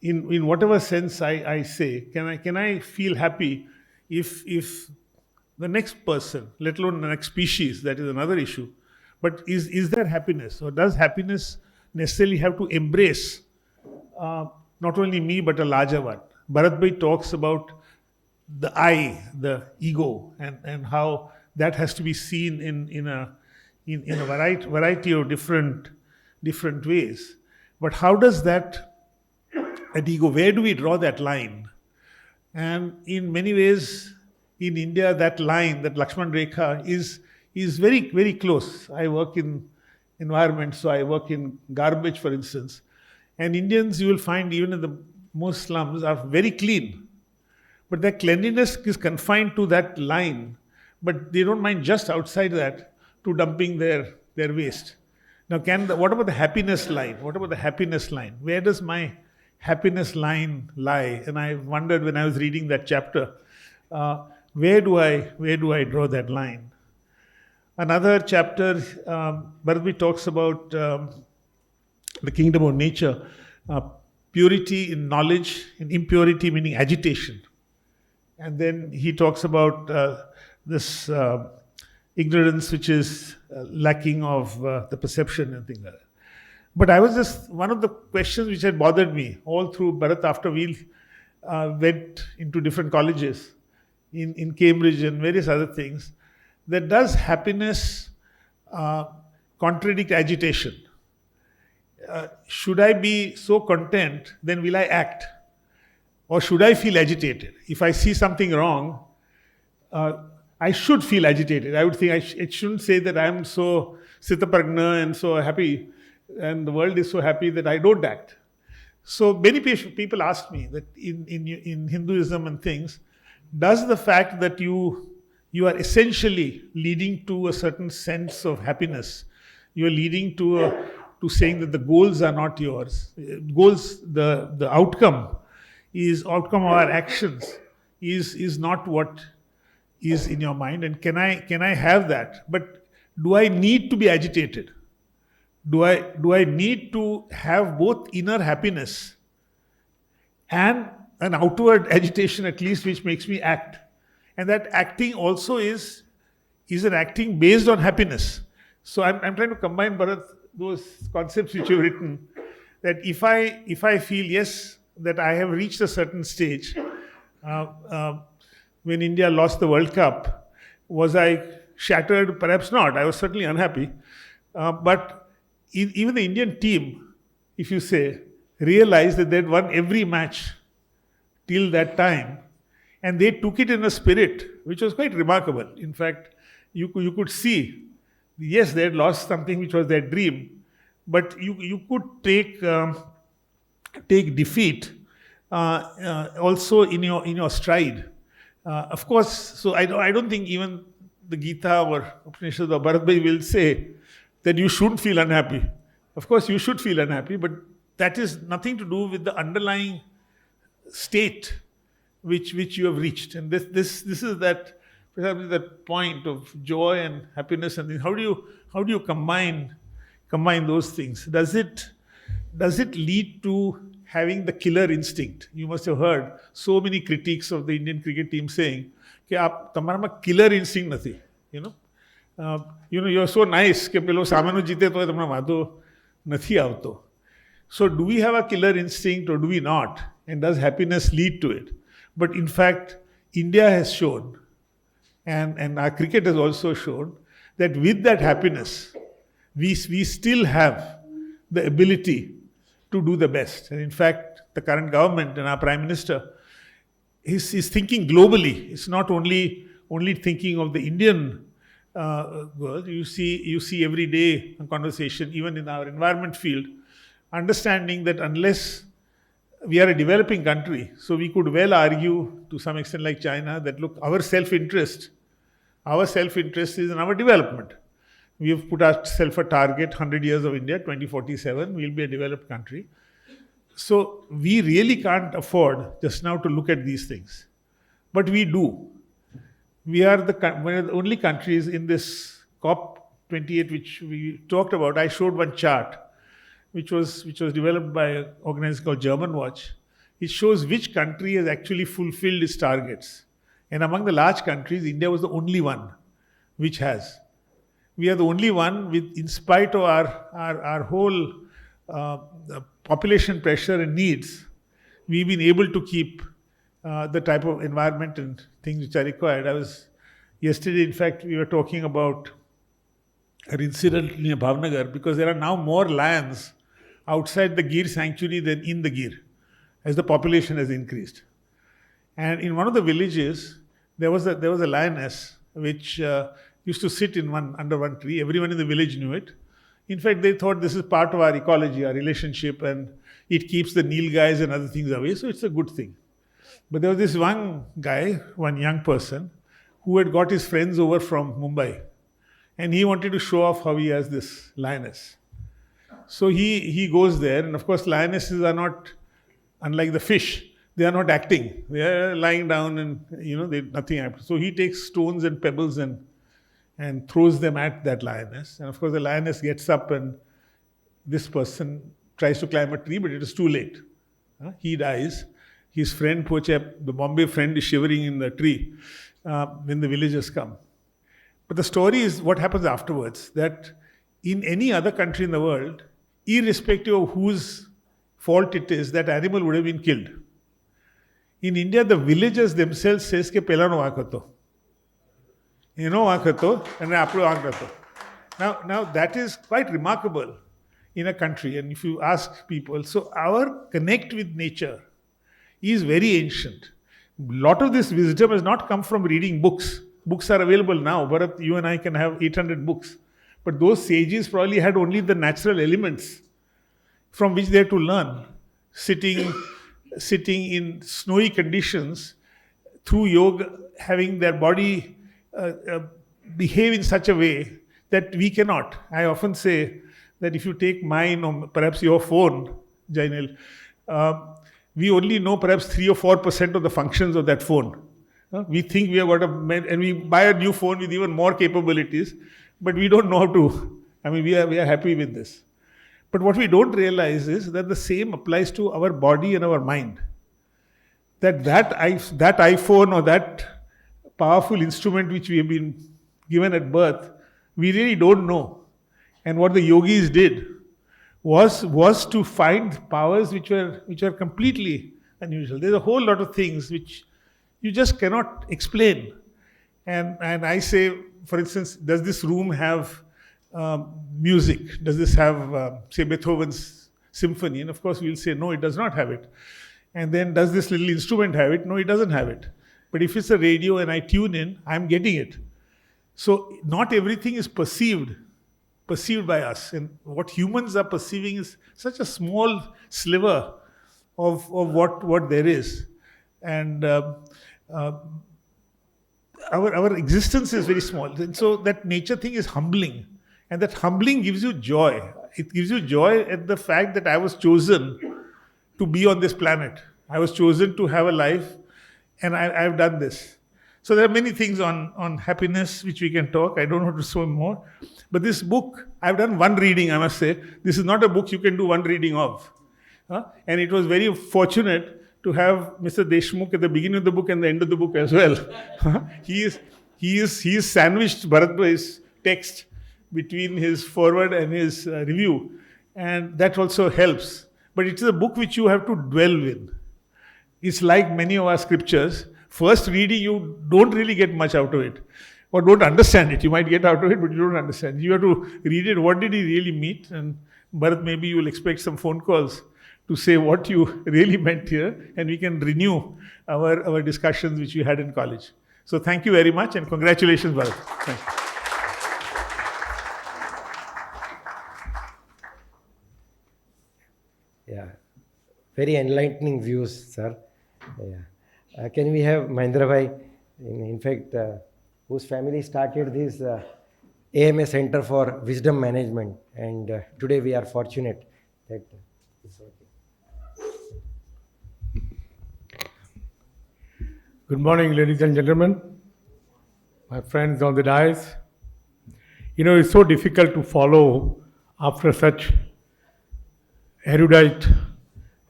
In whatever sense I say, can I feel happy if the next person, let alone the next species, that is another issue. But is there happiness? Or does happiness necessarily have to embrace uh, not only me but a larger one? Bharat Bhai talks about the I, the ego, and how that has to be seen in a variety of different ways. But how does that ego, where do we draw that line? And in many ways, in India, that line, that Lakshman Rekha, is very, very close. I work in environment, so I work in garbage, for instance. And Indians, you will find, even in the most slums, are very clean. But their cleanliness is confined to that line. But they don't mind just outside that to dumping their waste. Now, what about the happiness line? What about the happiness line? Where does my happiness line lie? And I wondered when I was reading that chapter, where do I draw that line? Another chapter, Bharat talks about the kingdom of nature, purity in knowledge, and impurity meaning agitation. And then he talks about this ignorance which is lacking of the perception and things like that. But I was just, one of the questions which had bothered me all through Bharat after we went into different colleges in Cambridge and various other things, that does happiness contradict agitation? Should I be so content, then will I act? Or should I feel agitated? If I see something wrong, I should feel agitated. I would think it shouldn't say that I'm so sitapragna and so happy, and the world is so happy that I don't act. So many people ask me that in Hinduism and things, does the fact that you are essentially leading to a certain sense of happiness, you are leading to saying that the goals are not yours. Goals, the outcome of our actions is not what is in your mind. And can I have that? But do I need to be agitated? Do I need to have both inner happiness and an outward agitation, at least, which makes me act? And that acting also is an acting based on happiness. So I'm trying to combine, Bharat, those concepts which you've written, that if I feel, yes, that I have reached a certain stage, when India lost the World Cup, was I shattered? Perhaps not. I was certainly unhappy. But even the Indian team, if you say, realized that they'd won every match till that time, and they took it in a spirit which was quite remarkable. In fact, you could see, yes, they had lost something which was their dream, but you could take defeat also in your stride. Of course, so I don't think even the Gita or Upanishads or Bharat Bhai will say that you shouldn't feel unhappy. Of course, you should feel unhappy, but that is nothing to do with the underlying state which you have reached. And this is that, perhaps, that point of joy and happiness. And how do you combine those things? Does it lead to having the killer instinct? You must have heard so many critiques of the Indian cricket team saying, "कि आप तमारा में killer instinct नहीं." You're so nice कि पेलो सामने जीते तो तमारा माधो नहीं आवतो. So do we have a killer instinct or do we not? And does happiness lead to it? But in fact, India has shown, and our cricket has also shown, that with that happiness, we still have the ability to do the best. And in fact, the current government and our Prime Minister is thinking globally. It's not only thinking of the Indian world. You see every day a conversation, even in our environment field, understanding that unless we are a developing country, so we could well argue to some extent like China that, look, our self-interest is in our development. We have put ourselves a target, 100 years of India, 2047, we'll be a developed country. So we really can't afford just now to look at these things. But we do. We are one of the only countries in this COP28 which we talked about. I showed one chart which was developed by an organization called German Watch. It shows which country has actually fulfilled its targets. And among the large countries, India was the only one which has. We are the only one with, in spite of our whole population pressure and needs, we've been able to keep the type of environment and things which are required. Yesterday, in fact, we were talking about an incident near Bhavnagar because there are now more lions outside the Gir sanctuary than in the Gir as the population has increased. And in one of the villages, there was a lioness which used to sit under one tree. Everyone in the village knew it. In fact, they thought this is part of our ecology, our relationship, and it keeps the nilgais and other things away, so it's a good thing. But there was this one guy, one young person, who had got his friends over from Mumbai, and he wanted to show off how he has this lioness. So he goes there, and of course lionesses are not, unlike the fish, they are not acting. They are lying down and, nothing happens. So he takes stones and pebbles and throws them at that lioness. And of course the lioness gets up and this person tries to climb a tree, but it is too late. He dies. His friend, poor chap, the Bombay friend, is shivering in the tree when the villagers come. But the story is what happens afterwards, that in any other country in the world, irrespective of whose fault it is, that animal would have been killed. In India, the villagers themselves says ke pela no akato. You know akato, and aplo akato. Now that is quite remarkable in a country. And if you ask people, so our connect with nature is very ancient. A lot of this wisdom has not come from reading books. Books are available now. Bharat, you and I can have 800 books. But those sages probably had only the natural elements from which they had to learn. Sitting in snowy conditions, through yoga, having their body behave in such a way that we cannot. I often say that if you take mine or perhaps your phone, Jainil, we only know perhaps 3 or 4% of the functions of that phone. We think we have got and we buy a new phone with even more capabilities, but we don't know how to. We are happy with this. But what we don't realize is that the same applies to our body and our mind. That iPhone or that powerful instrument which we have been given at birth, we really don't know. And what the yogis did was to find powers which are completely unusual. There's a whole lot of things which you just cannot explain. And I say, for instance, does this room have music? Does this have, say, Beethoven's symphony? And of course, we'll say, no, it does not have it. And then, does this little instrument have it? No, it doesn't have it. But if it's a radio and I tune in, I'm getting it. So, not everything is perceived by us. And what humans are perceiving is such a small sliver of what there is. And our existence is very small. And so, that nature thing is humbling. And that humbling gives you joy. It gives you joy at the fact that I was chosen to be on this planet. I was chosen to have a life, and I've done this. So there are many things on happiness which we can talk. I don't want to say more. But this book, I've done one reading, I must say. This is not a book you can do one reading of. And it was very fortunate to have Mr. Deshmukh at the beginning of the book and the end of the book as well. He is sandwiched Bharatbhai's text between his foreword and his review, and that also helps. But it is a book which you have to dwell with. It's like many of our scriptures. First reading, you don't really get much out of it, or don't understand it. You might get out of it, but you don't understand. You have to read it. What did he really mean? And Bharat, maybe you will expect some phone calls to say what you really meant here, and we can renew our discussions which we had in college. So thank you very much, and congratulations, Bharat. Thank you. Yeah, very enlightening views, sir. Yeah. Can we have Mahendra bhai, in fact, whose family started this AMA Center for Wisdom Management, and today we are fortunate that it's okay. Good morning, ladies and gentlemen. my friends on the dais. You know, it's so difficult to follow after such erudite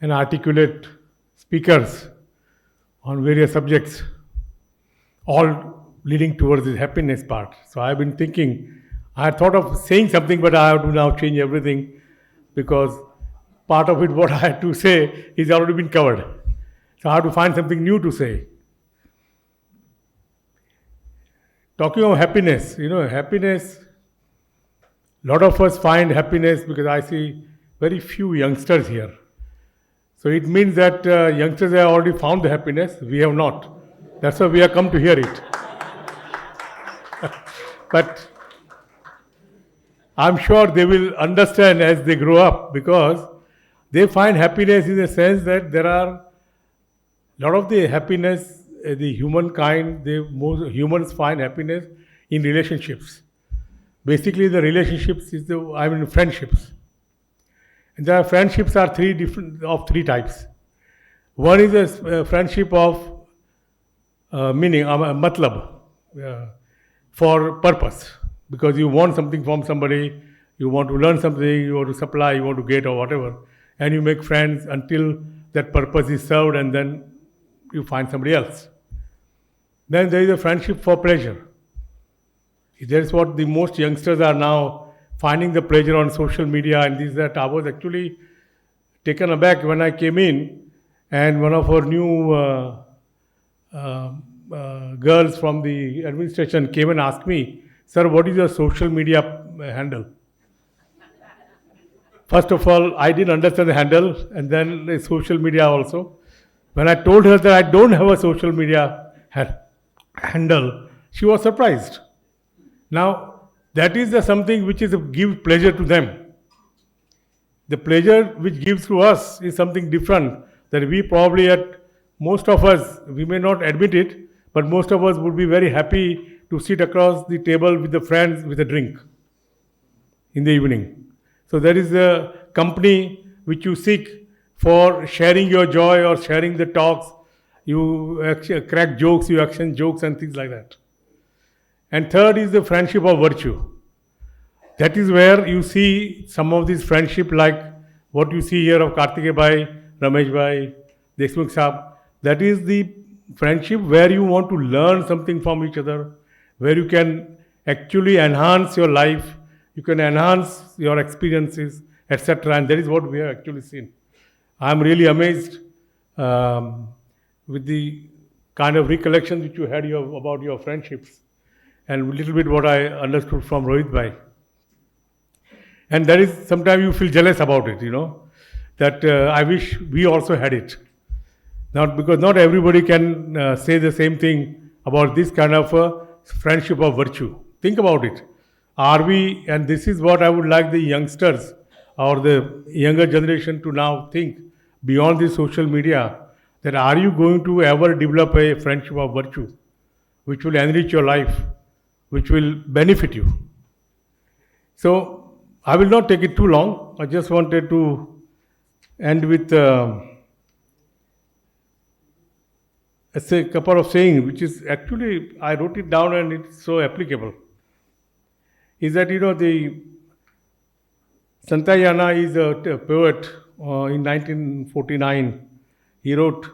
and articulate speakers on various subjects, all leading towards the happiness part. So I've been thinking, I thought of saying something, but I have to now change everything because part of it, what I had to say, is already been covered. So I have to find something new to say. Talking of happiness, you know, happiness, a lot of us find happiness because I see very few youngsters here. So it means that youngsters have already found the happiness, we have not. That's why we have come to hear it. But I'm sure they will understand as they grow up because they find happiness in the sense that there are a lot of the happiness, the humankind, most humans find happiness in relationships. Basically, the relationships is friendships. And there are friendships are three types. One is a friendship of meaning, matlab, for purpose. Because you want something from somebody, you want to learn something, you want to supply, you want to get or whatever. And you make friends until that purpose is served and then you find somebody else. Then there is a friendship for pleasure. That is what the most youngsters are now finding the pleasure on social media and this, that. I was actually taken aback when I came in and one of our new girls from the administration came and asked me, "Sir, what is your social media handle?" First of all, I didn't understand the handle and then the social media also. When I told her that I don't have a social media handle, she was surprised. Now, that is something which gives pleasure to them. The pleasure which gives to us is something different that we probably most of us, we may not admit it, but most of us would be very happy to sit across the table with the friends with a drink in the evening. So there is a company which you seek for sharing your joy or sharing the talks. You crack jokes, you exchange jokes and things like that. And third is the friendship of virtue. That is where you see some of this friendship like what you see here of Kartikeya Bhai, Ramesh Bhai, Deshmukh Saab. That is the friendship where you want to learn something from each other, where you can actually enhance your life, you can enhance your experiences, etc. And that is what we have actually seen. I am really amazed with the kind of recollections which you had about your friendships and a little bit what I understood from Rohit Bhai. And that is sometimes you feel jealous about it, you know, that I wish we also had it. Because not everybody can say the same thing about this kind of a friendship of virtue. Think about it. Are we, and this is what I would like the youngsters or the younger generation to now think beyond the social media, that are you going to ever develop a friendship of virtue which will enrich your life, which will benefit you? So I will not take it too long. I just wanted to end with a couple of sayings, which is actually, I wrote it down and it's so applicable. Is that, you know, the Santayana is a poet in 1949. He wrote,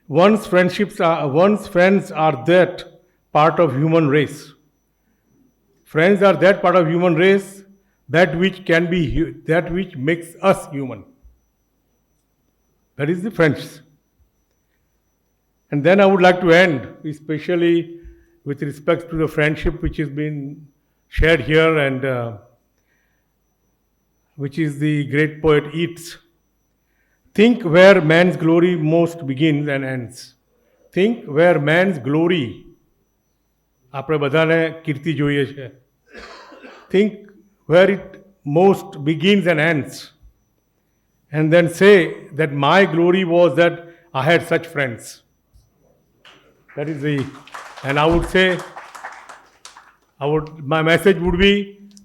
Once friends are that part of human race. Friends are that part of human race that which makes us human. That is the friends. And then I would like to end, especially with respect to the friendship which has been shared here and which is the great poet Yeats. Think where man's glory most begins and ends. Think where man's glory, આપણે બધાને કીર્તિ જોઈએ છે. Think where it most begins and ends. And then say that my glory was that I had such friends. That is and I would say, my message would be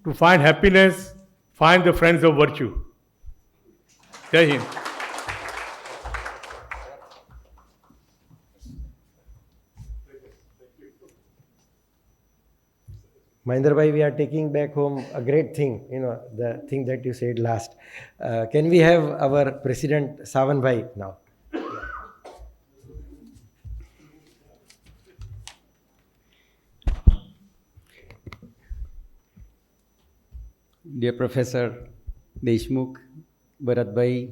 to find happiness, find the friends of virtue. Jai Hind. Mahendra bhai, we are taking back home a great thing, the thing that you said last. Can we have our President Savan bhai now? Dear Professor Deshmukh, Bharat bhai,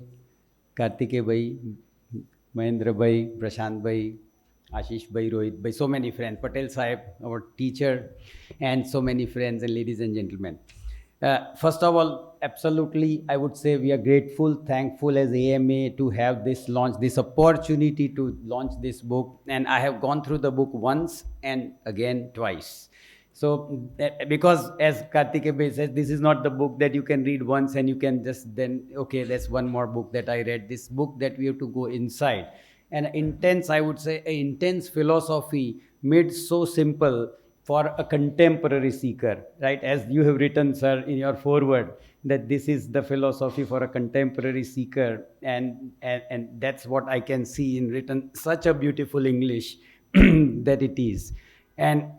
Kartike bhai, Mahendra bhai, Prashant bhai, Ashish bhai, Rohit bhai, so many friends, Patel sahib, our teacher, and so many friends and ladies and gentlemen. First of all, absolutely, I would say we are grateful, thankful as AMA to have this launch, this opportunity to launch this book. And I have gone through the book once and again twice. So, because as Kartike Bhai says, this is not the book that you can read once and you can just then, okay, that's one more book that I read. This book that we have to go inside. And intense, I would say, intense philosophy made so simple for a contemporary seeker, right? As you have written, sir, in your foreword, that this is the philosophy for a contemporary seeker. And that's what I can see in written such a beautiful English that it is. And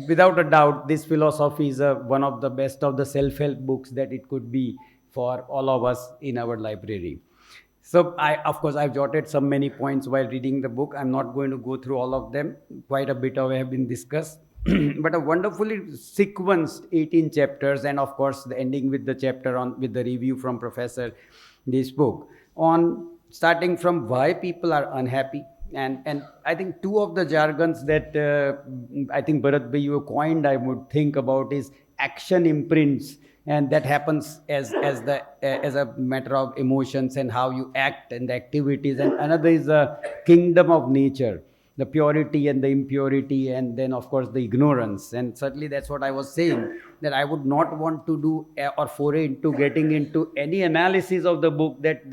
without a doubt, this philosophy is one of the best of the self-help books that it could be for all of us in our library. So, of course, I've jotted some many points while reading the book. I'm not going to go through all of them. Quite a bit of it have been discussed. But a wonderfully sequenced 18 chapters, and of course, the ending with the chapter with the review from Professor Deshmukh on starting from why people are unhappy. And I think two of the jargons that I think Bharat bhai you coined, I would think about is action imprints, and that happens as a matter of emotions and how you act and the activities. And another is a kingdom of nature, the purity and the impurity, and then of course the ignorance. And certainly that's what I was saying, that I would not want to do or foray into getting into any analysis of the book that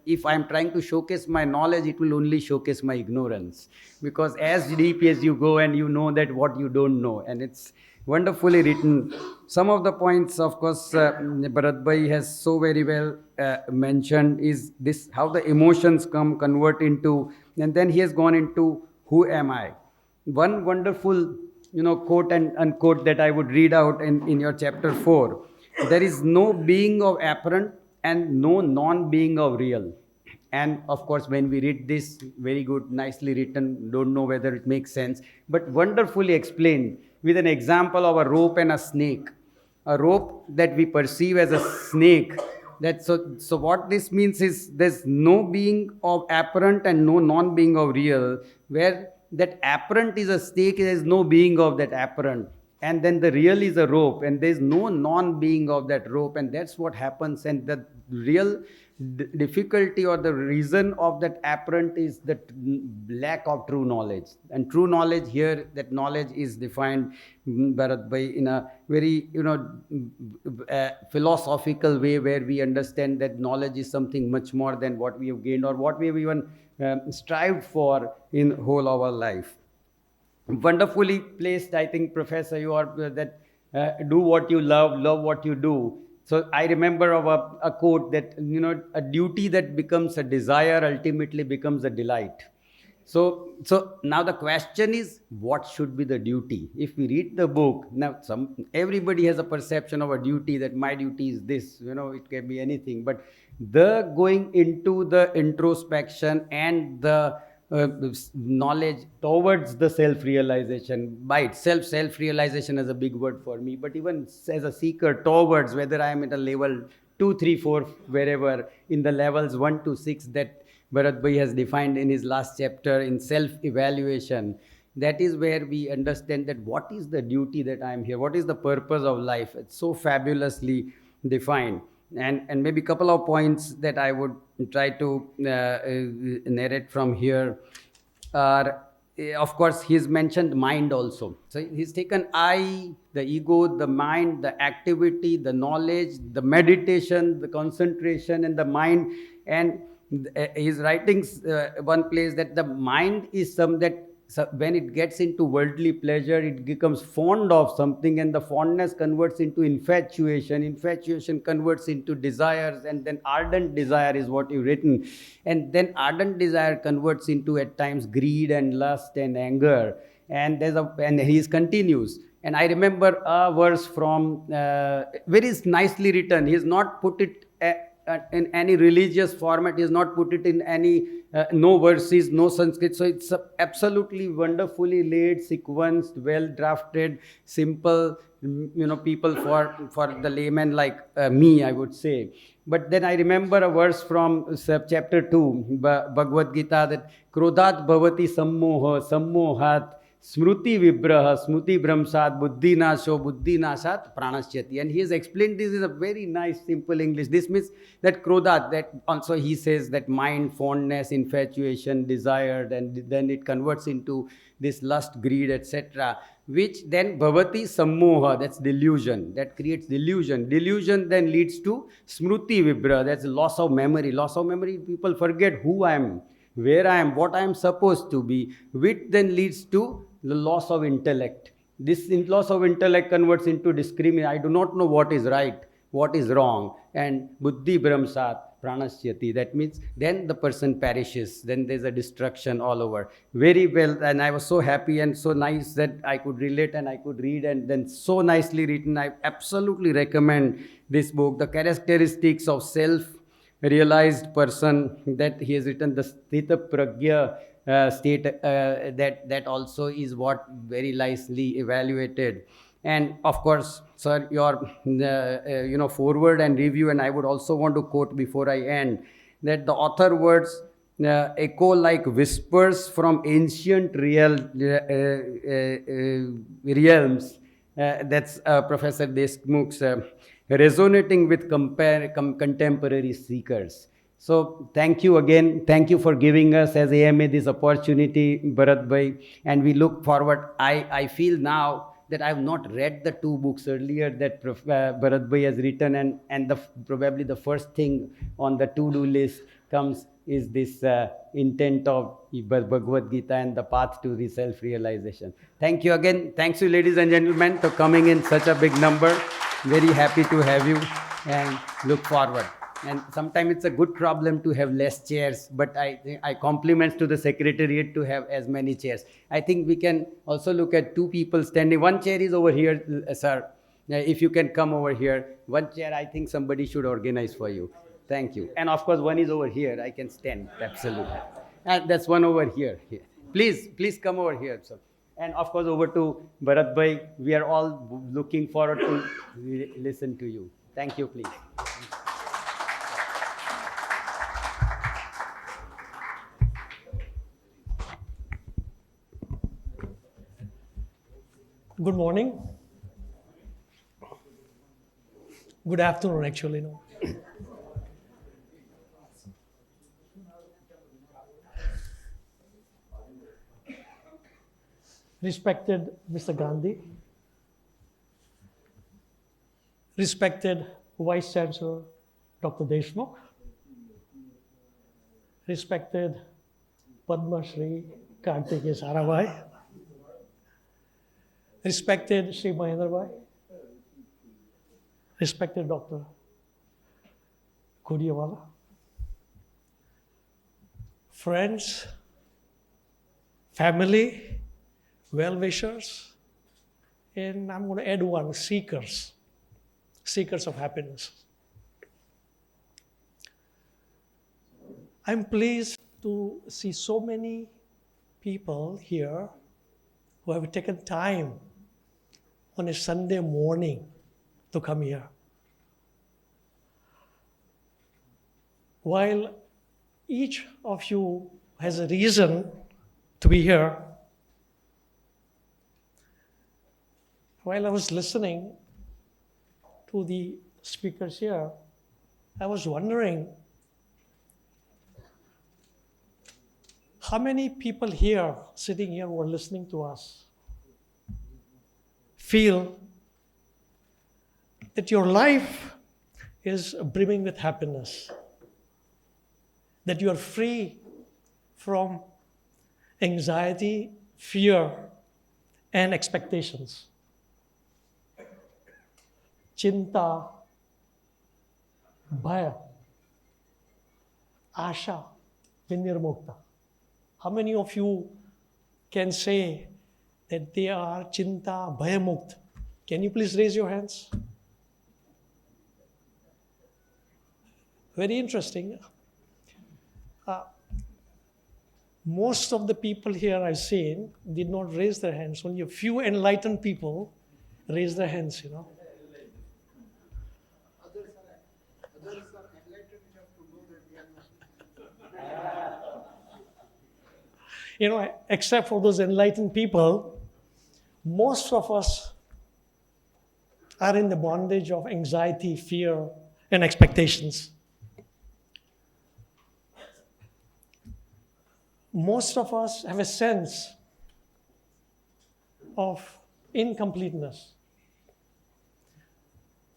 if I'm trying to showcase my knowledge, it will only showcase my ignorance, because as deep as you go and you know that what you don't know, and it's wonderfully written. Some of the points, of course, Bharat bhai has so very well mentioned is this, how the emotions convert into, and then he has gone into who am I. One wonderful, quote and unquote that I would read out in your chapter 4. There is no being of apparent and no non-being of real. And of course, when we read this, very good, nicely written, don't know whether it makes sense, but wonderfully explained with an example of a rope and a snake. A rope that we perceive as a snake. So what this means is there's no being of apparent and no non-being of real, where that apparent is a snake, there is no being of that apparent. And then the real is a rope, and there's no non-being of that rope, and that's what happens. And the real difficulty or the reason of that apparent is the lack of true knowledge. And true knowledge here, that knowledge is defined, Bharat bhai, in a very philosophical way, where we understand that knowledge is something much more than what we have gained or what we have even strived for in whole of our life. Wonderfully placed, I think, Professor, you are that do what you love what you do. So I remember of a quote that, a duty that becomes a desire ultimately becomes a delight. So now the question is, what should be the duty? If we read the book, now everybody has a perception of a duty, that my duty is this, it can be anything. But the going into the introspection and the knowledge towards the self-realization by itself, self-realization is a big word for me, but even as a seeker towards, whether I am at a level 2, 3, 4, wherever, in the levels 1 to 6 that Bharat bhai has defined in his last chapter in self-evaluation, that is where we understand that what is the duty that I am here, what is the purpose of life. It's so fabulously defined. And maybe a couple of points that I would try to narrate from here are, of course, he's mentioned mind also. So he's taken I, the ego, the mind, the activity, the knowledge, the meditation, the concentration, and the mind. And his writings, one place that the mind is some that when it gets into worldly pleasure, it becomes fond of something, and the fondness converts into infatuation. Infatuation converts into desires, and then ardent desire is what you've written. And then ardent desire converts into, at times, greed and lust and anger. And he continues. And I remember a verse from, very nicely written. He has not put it in any religious format. He has not put it in any, no verses, no Sanskrit. So it's absolutely wonderfully laid, sequenced, well drafted, simple, people for the layman like me, I would say. But then I remember a verse from chapter 2, Bhagavad Gita, that Krodhat bhavati sammohat smruti vibraha smruti brahmsat buddhi nasho buddhi nasat pranasyati. And he has explained this in a very nice simple English. This means that krodhat, that also he says that mind, fondness, infatuation, desire, and then it converts into this lust, greed, etc., which then bhavati sammoha, that's delusion, that creates delusion. Delusion then leads to smruti vibra, that's loss of memory. Loss of memory, people forget who I am, where I am, what I am supposed to be, which then leads to the loss of intellect. This loss of intellect converts into discrimination. I do not know what is right, what is wrong, and buddhi brahmsat pranasyati. That means then the person perishes. Then there's a destruction all over. Very well, and I was so happy and so nice that I could relate and I could read, and then so nicely written. I absolutely recommend this book. The characteristics of self-realized person that he has written, the sthita pragya state, that also is what very nicely evaluated. And of course, sir, your forward and review, and I would also want to quote before I end, that the author words echo like whispers from ancient realms. That's Professor Deshmukh's, resonating with contemporary seekers. So thank you again. Thank you for giving us as AMA this opportunity, Bharat Bhai. And we look forward. I feel now that I have not read the two books earlier that Bharat Bhai has written, and probably the first thing on the to-do list comes is this intent of Bhagavad Gita and the path to the self-realization. Thank you again. Thanks you, ladies and gentlemen, for coming in such a big number. Very happy to have you and look forward. And sometimes it's a good problem to have less chairs, but I compliments to the secretariat to have as many chairs. I think we can also look at two people standing. One chair is over here, sir. If you can come over here. One chair, I think somebody should organize for you. Thank you. And of course, one is over here. I can stand, absolutely. And that's one over here. Please come over here, sir. And of course, over to Bharat Bhai. We are all looking forward to listen to you. Thank you, please. Good morning. Good afternoon, actually. No. Respected Mr. Gandhi, respected Vice Chancellor Dr. Deshmukh, respected Padma Shri Kartikeya Sarabhai, respected Sri Mahendra Bhai, respected Dr. Kudiyawala, friends, family, well-wishers, and I'm going to add one, seekers of happiness. I'm pleased to see so many people here who have taken time on a Sunday morning to come here. While each of you has a reason to be here, while I was listening to the speakers here, I was wondering how many people here, sitting here, who are listening to us, feel that your life is brimming with happiness, that you are free from anxiety, fear, and expectations. Chinta, bhaya, asha, vinirmukta. How many of you can say that they are Chinta Bhayamukt. Can you please raise your hands? Very interesting. Most of the people here I've seen did not raise their hands. Only a few enlightened people raised their hands, Except for those enlightened people, most of us are in the bondage of anxiety, fear, and expectations. Most of us have a sense of incompleteness.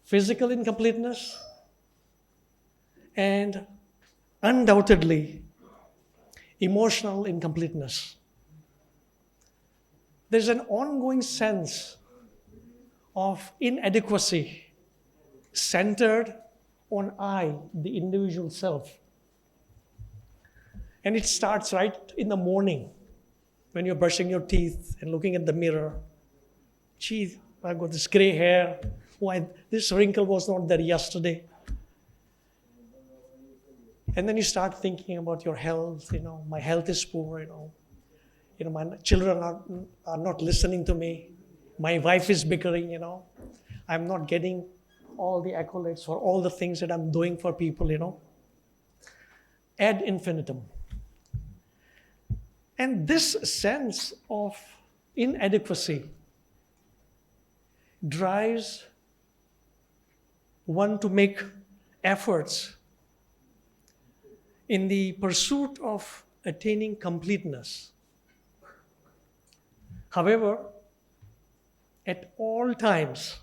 Physical incompleteness and undoubtedly emotional incompleteness. There's an ongoing sense of inadequacy centered on I, the individual self. And it starts right in the morning when you're brushing your teeth and looking at the mirror. Gee, I've got this gray hair. Why, this wrinkle was not there yesterday. And then you start thinking about your health. My health is poor. My children are not listening to me. My wife is bickering. I'm not getting all the accolades for all the things that I'm doing for people. Ad infinitum. And this sense of inadequacy drives one to make efforts in the pursuit of attaining completeness. However, at all times,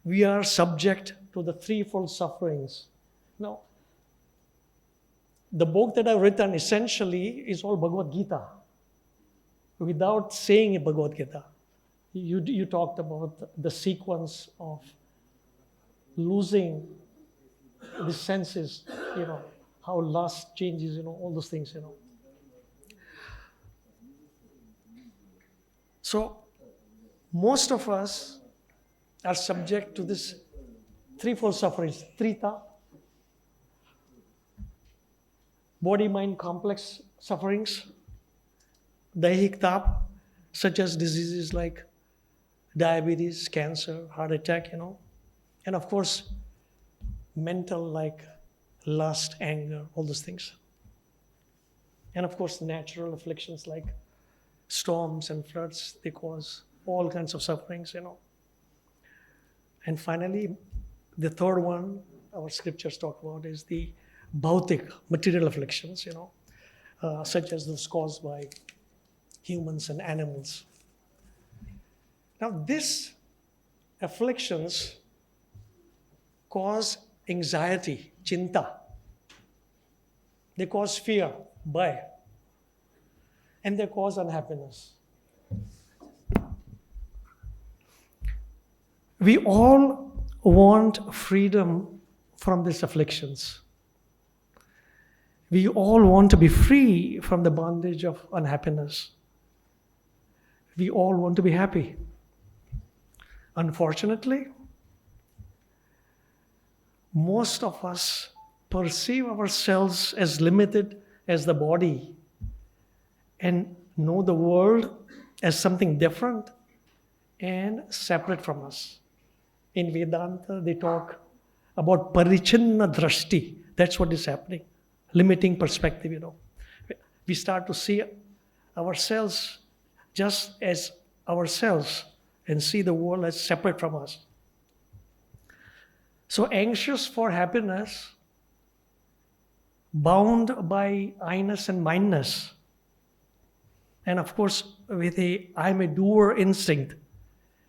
we are subject to the threefold sufferings. Now, the book that I've written essentially is all Bhagavad Gita. Without saying a Bhagavad Gita, you talked about the sequence of losing the senses, how lust changes, all those things, So, most of us are subject to this threefold sufferings, trita, body-mind complex sufferings, daihik tap, such as diseases like diabetes, cancer, heart attack, and of course, mental like lust, anger, all those things. And of course, natural afflictions like storms and floods, they cause all kinds of sufferings, And finally, the third one our scriptures talk about is the bhautik, material afflictions, such as those caused by humans and animals. Now, these afflictions cause anxiety, chinta. They cause fear, bhaya. And they cause unhappiness. We all want freedom from these afflictions. We all want to be free from the bondage of unhappiness. We all want to be happy. Unfortunately, most of us perceive ourselves as limited as the body and know the world as something different and separate from us. In Vedanta, they talk about parichinna drashti. That's what is happening. Limiting perspective, We start to see ourselves just as ourselves and see the world as separate from us. So anxious for happiness, bound by I-ness and mindness, and of course with a I'm a doer instinct,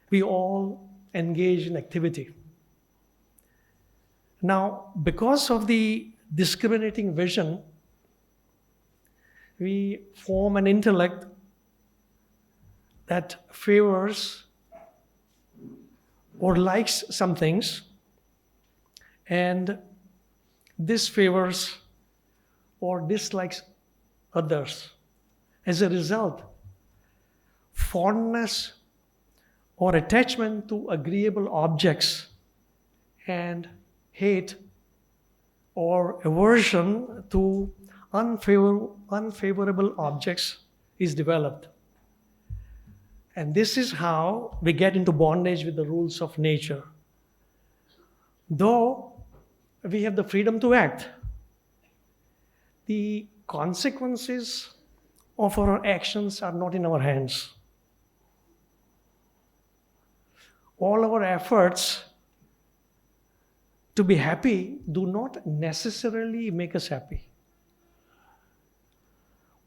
we all engage in activity. Now, because of the discriminating vision, we form an intellect that favors or likes some things, and this favors or dislikes others. As a result, fondness or attachment to agreeable objects and hate or aversion to unfavorable objects is developed. And this is how we get into bondage with the rules of nature. Though we have the freedom to act, the consequences of our actions are not in our hands. All our efforts to be happy do not necessarily make us happy.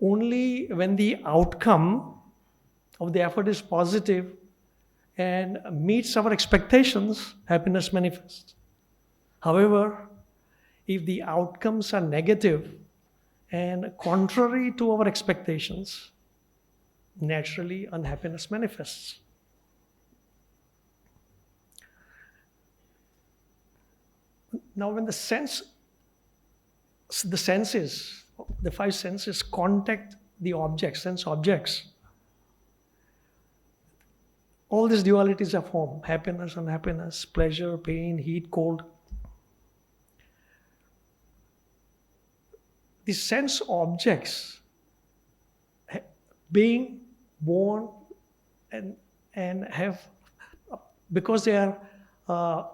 Only when the outcome of the effort is positive and meets our expectations, happiness manifests. However, if the outcomes are negative and contrary to our expectations, naturally unhappiness manifests. Now, when the senses, the five senses contact the objects, sense objects, all these dualities are formed: happiness, unhappiness, pleasure, pain, heat, cold. The sense objects, being born and have, because they are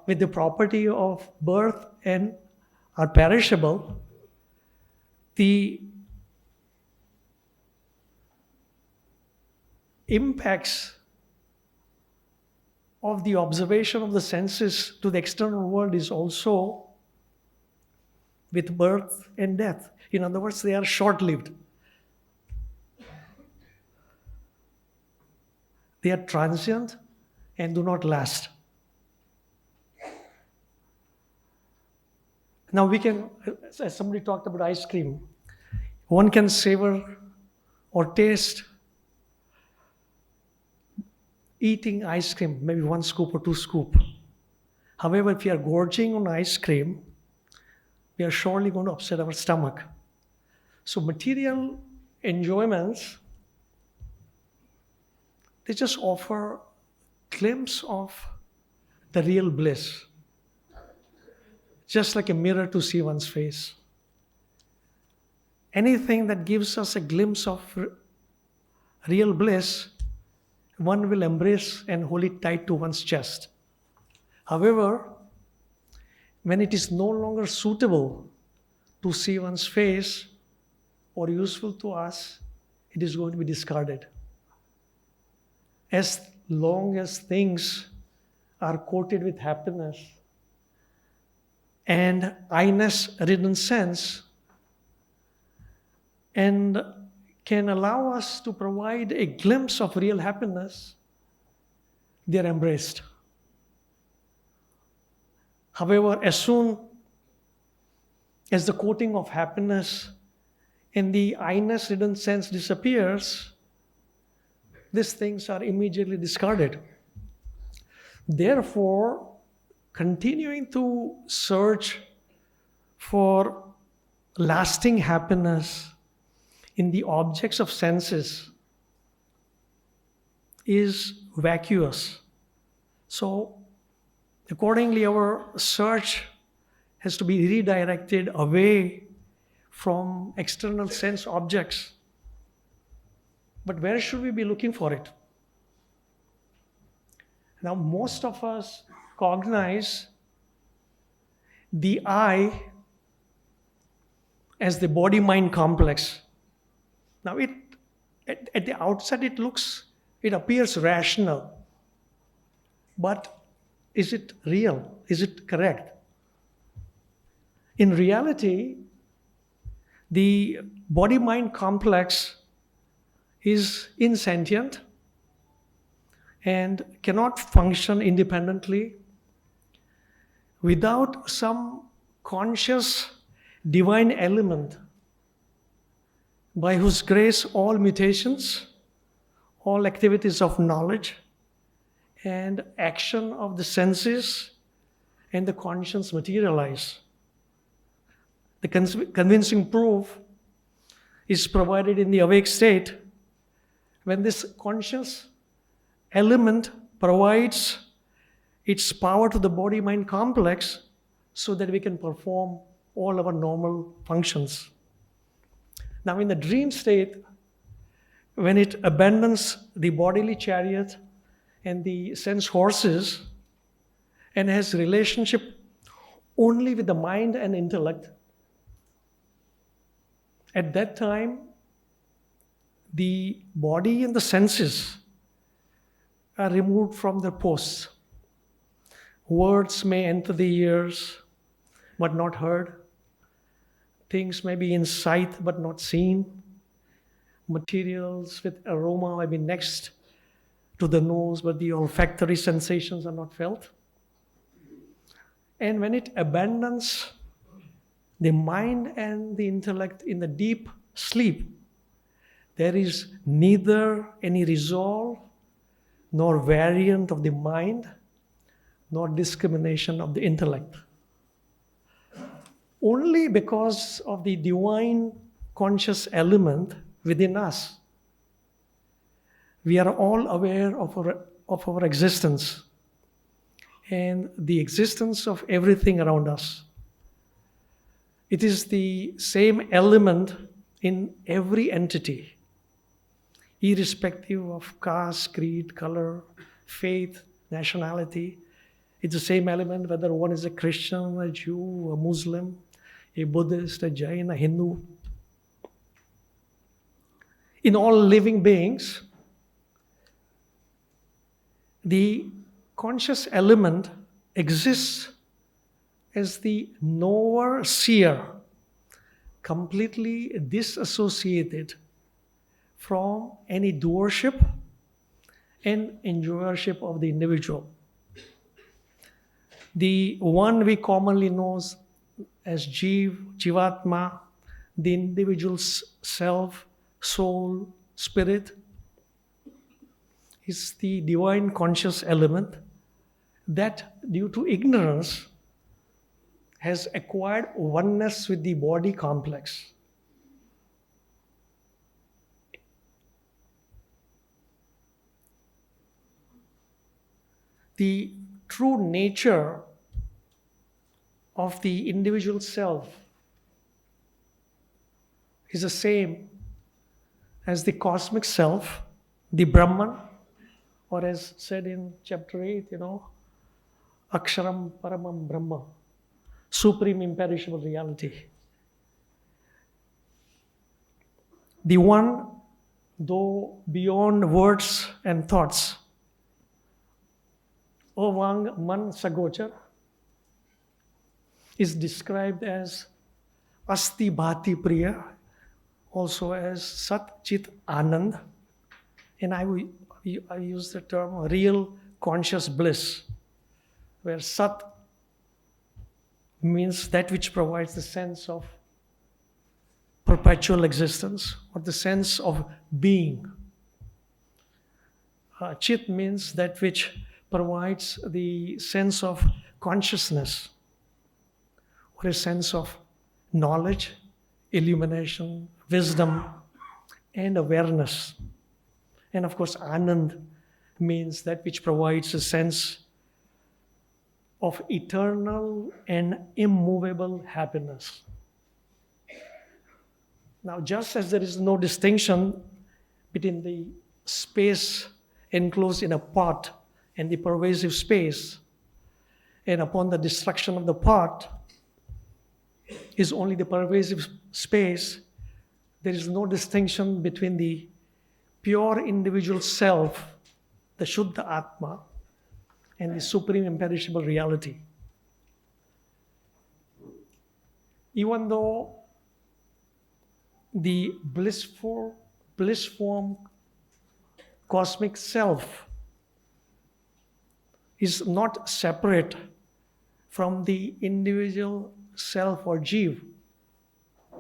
with the property of birth and are perishable, the impacts of the observation of the senses to the external world is also with birth and death. In other words, they are short-lived. They are transient and do not last. Now we can, as somebody talked about ice cream, one can savor or taste eating ice cream, maybe 1 scoop or 2 scoops. However, if we are gorging on ice cream, we are surely going to upset our stomach. So material enjoyments, they just offer a glimpse of the real bliss. Just like a mirror to see one's face. Anything that gives us a glimpse of real bliss, one will embrace and hold it tight to one's chest. However, when it is no longer suitable to see one's face or useful to us, it is going to be discarded. As long as things are coated with happiness and I-ness-ridden sense, and can allow us to provide a glimpse of real happiness, they are embraced. However, as soon as the coating of happiness and the I-ness-ridden sense disappears, these things are immediately discarded. Therefore, continuing to search for lasting happiness in the objects of senses is vacuous. So, accordingly, our search has to be redirected away from external sense objects. But where should we be looking for it? Now, most of us cognize the I as the body-mind complex. Now, at the outset, it appears rational. But is it real? Is it correct? In reality, the body-mind complex is insentient and cannot function independently without some conscious divine element by whose grace all mutations, all activities of knowledge and action of the senses and the conscience materialize. The convincing proof is provided in the awake state when this conscious element provides its power to the body-mind complex so that we can perform all our normal functions. Now, in the dream state, when it abandons the bodily chariot and the sense horses and has relationship only with the mind and intellect, at that time, the body and the senses are removed from their posts. Words may enter the ears, but not heard. Things may be in sight, but not seen. Materials with aroma may be next to the nose, but the olfactory sensations are not felt. And when it abandons the mind and the intellect in the deep sleep, there is neither any resolve nor variant of the mind nor discrimination of the intellect. Only because of the divine conscious element within us, we are all aware of our existence and the existence of everything around us. It is the same element in every entity, irrespective of caste, creed, color, faith, nationality. It's the same element whether one is a Christian, a Jew, a Muslim, a Buddhist, a Jain, a Hindu. In all living beings, the conscious element exists as the knower seer, completely disassociated from any doership and enjoyership of the individual. The one we commonly know as Jivatma, the individual's self, soul, spirit, is the divine conscious element that, due to ignorance, has acquired oneness with the body complex. The true nature of the individual self is the same as the cosmic self, the Brahman, or as said in chapter 8, Aksharam Paramam Brahma, supreme imperishable reality. The one, though beyond words and thoughts, Ovang Man Sagochar, is described as Asti Bhati Priya, also as Sat Chit Anand, and I use the term real conscious bliss, where Sat means that which provides the sense of perpetual existence or the sense of being. Chit means that which provides the sense of consciousness or a sense of knowledge, illumination, wisdom, and awareness. And of course, Anand means that which provides a sense of eternal and immovable happiness. Now, just as there is no distinction between the space enclosed in a pot and the pervasive space, and upon the destruction of the pot is only the pervasive space, there is no distinction between the pure individual self, the Shuddha Atma, and the supreme imperishable reality. Even though the bliss form cosmic self is not separate from the individual self or jiv.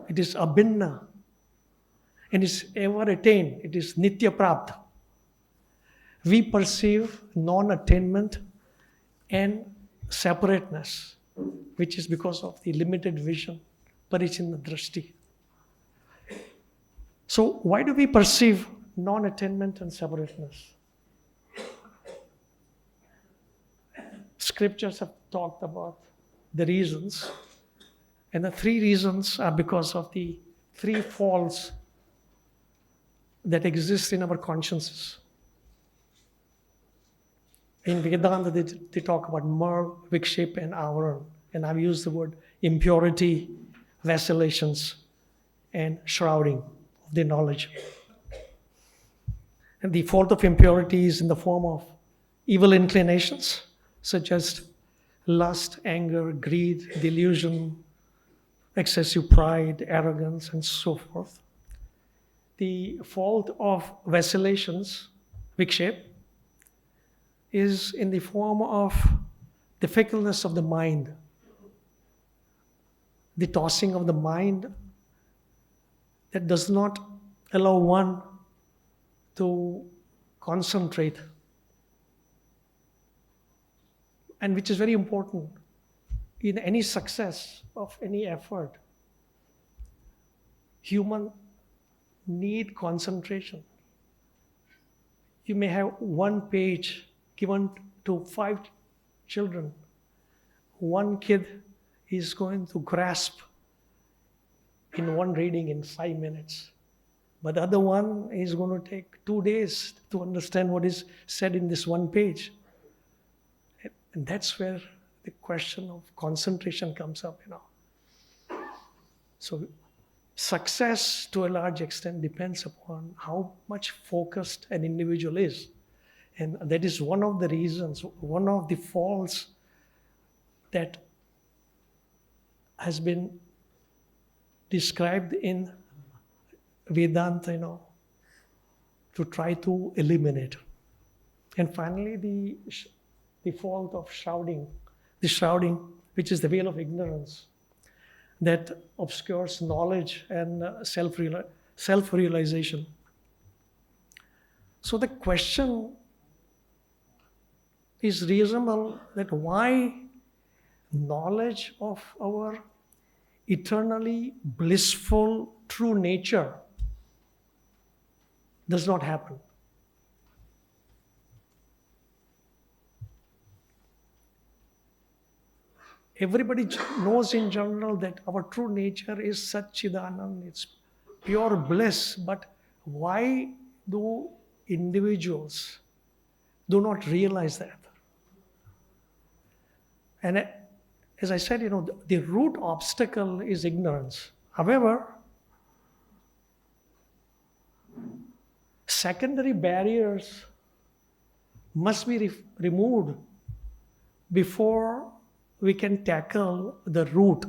It is abhinna and is ever attained. It is nitya prapta. We perceive non-attainment and separateness, which is because of the limited vision, parichinna drashti. So why do we perceive non-attainment and separateness? scriptures have talked about the reasons. And the three reasons are because of the three faults that exist in our consciences. In Vedanta, they talk about myrrh, vikshep, and avaran. And I've used the word impurity, vacillations, and shrouding of the knowledge. And the fault of impurity is in the form of evil inclinations, such as lust, anger, greed, delusion, excessive pride, arrogance, and so forth. The fault of vacillations, vikshep, is in the form of the fickleness of the mind, the tossing of the mind that does not allow one to concentrate, and which is very important in any success of any effort. Human need concentration. You may have one page given to 5 children. One kid is going to grasp in one reading in 5 minutes. But the other one is going to take 2 days to understand what is said in this one page. And that's where the question of concentration comes up, So success to a large extent depends upon how much focused an individual is. And that is one of the reasons, one of the faults that has been described in Vedanta, to try to eliminate. And finally, the fault of shrouding, which is the veil of ignorance that obscures knowledge and self-realization. So the question is reasonable, that why knowledge of our eternally blissful true nature does not happen. Everybody knows in general that our true nature is Satchidanand, it's pure bliss, but why do individuals do not realize that? And as I said, the root obstacle is ignorance. However, secondary barriers must be removed before we can tackle the root.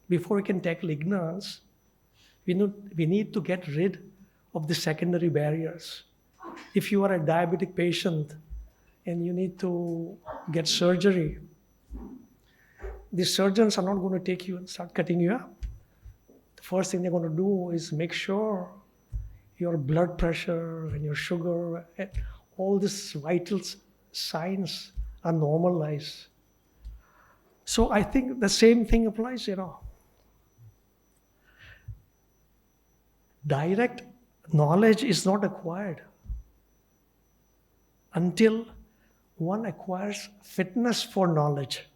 Before we can tackle ignorance, we need to get rid of the secondary barriers. If you are a diabetic patient and you need to get surgery, the surgeons are not going to take you and start cutting you up. The first thing they're going to do is make sure your blood pressure and your sugar and all these vital signs are normalized. So I think the same thing applies, Direct knowledge is not acquired until one acquires fitness for knowledge.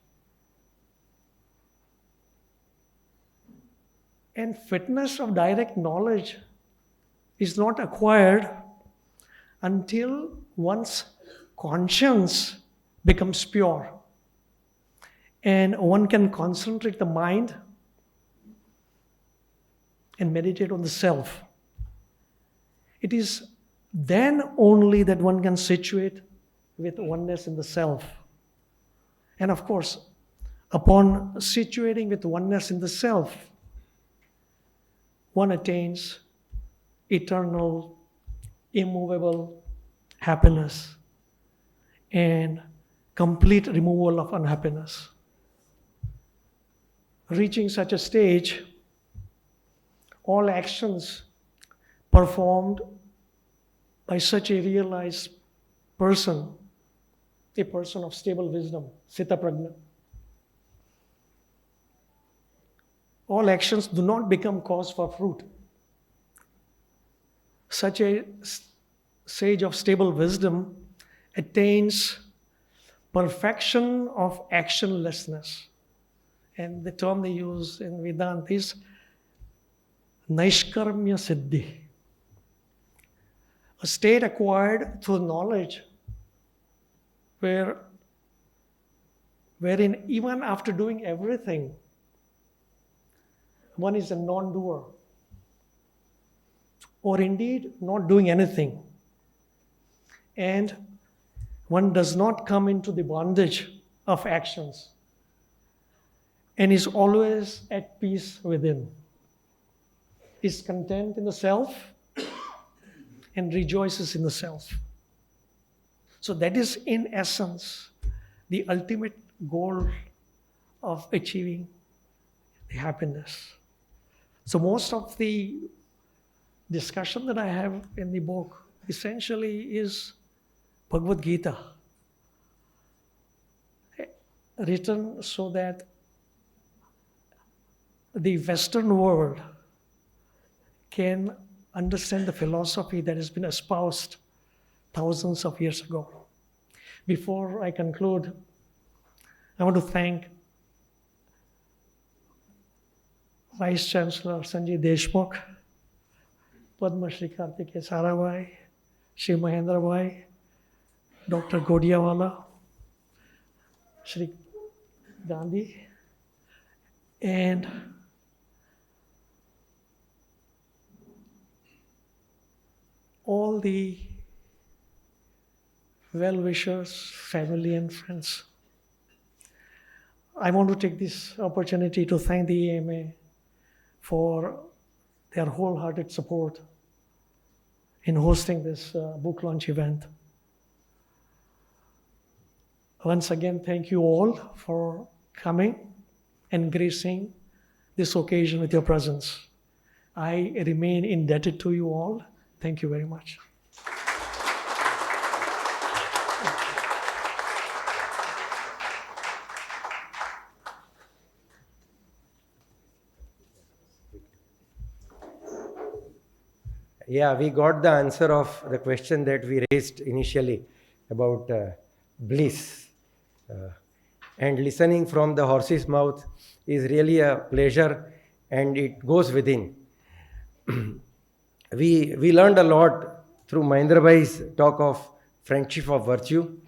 And fitness of direct knowledge is not acquired until one's conscience becomes pure and one can concentrate the mind and meditate on the self. It is then only that one can situate with oneness in the self. And of course, upon situating with oneness in the self, one attains eternal, immovable happiness and complete removal of unhappiness. Reaching such a stage, all actions performed by such a realized person, a person of stable wisdom, Sita Prajna, all actions do not become cause for fruit. Such a sage of stable wisdom attains perfection of actionlessness. And the term they use in Vedanta is Naishkarmya Siddhi, a state acquired through knowledge wherein even after doing everything, one is a non-doer, or indeed not doing anything. And one does not come into the bondage of actions and is always at peace within, is content in the self and rejoices in the self. So that is in essence the ultimate goal of achieving the happiness. So most of the discussion that I have in the book essentially is Bhagavad Gita, written so that the Western world can understand the philosophy that has been espoused thousands of years ago. Before I conclude, I want to thank Vice Chancellor Sanjay Deshmukh, Padma Shri Kartikeya Sarabhai, Shri Mahendra Bhai, Dr. Godiawala, Shri Gandhi, and all the well-wishers, family and friends. I want to take this opportunity to thank the AMA for their wholehearted support in hosting this book launch event. Once again, thank you all for coming and gracing this occasion with your presence. I remain indebted to you all. Thank you very much. Yeah, we got the answer of the question that we raised initially about bliss. And listening from the horse's mouth is really a pleasure, and it goes within. We learned a lot through Mahendra Bhai's talk of friendship of virtue,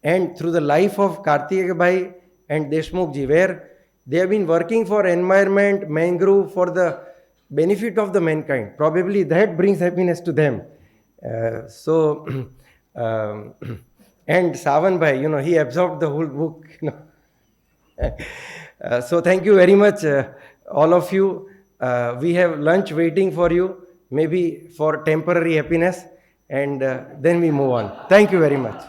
and through the life of Kartikeya Bhai and Deshmukh ji, where they have been working for environment, mangrove, for the benefit of the mankind. Probably that brings happiness to them. And Savan Bhai, he absorbed the whole book. So thank you very much, all of you. We have lunch waiting for you, maybe for temporary happiness, and then we move on. Thank you very much.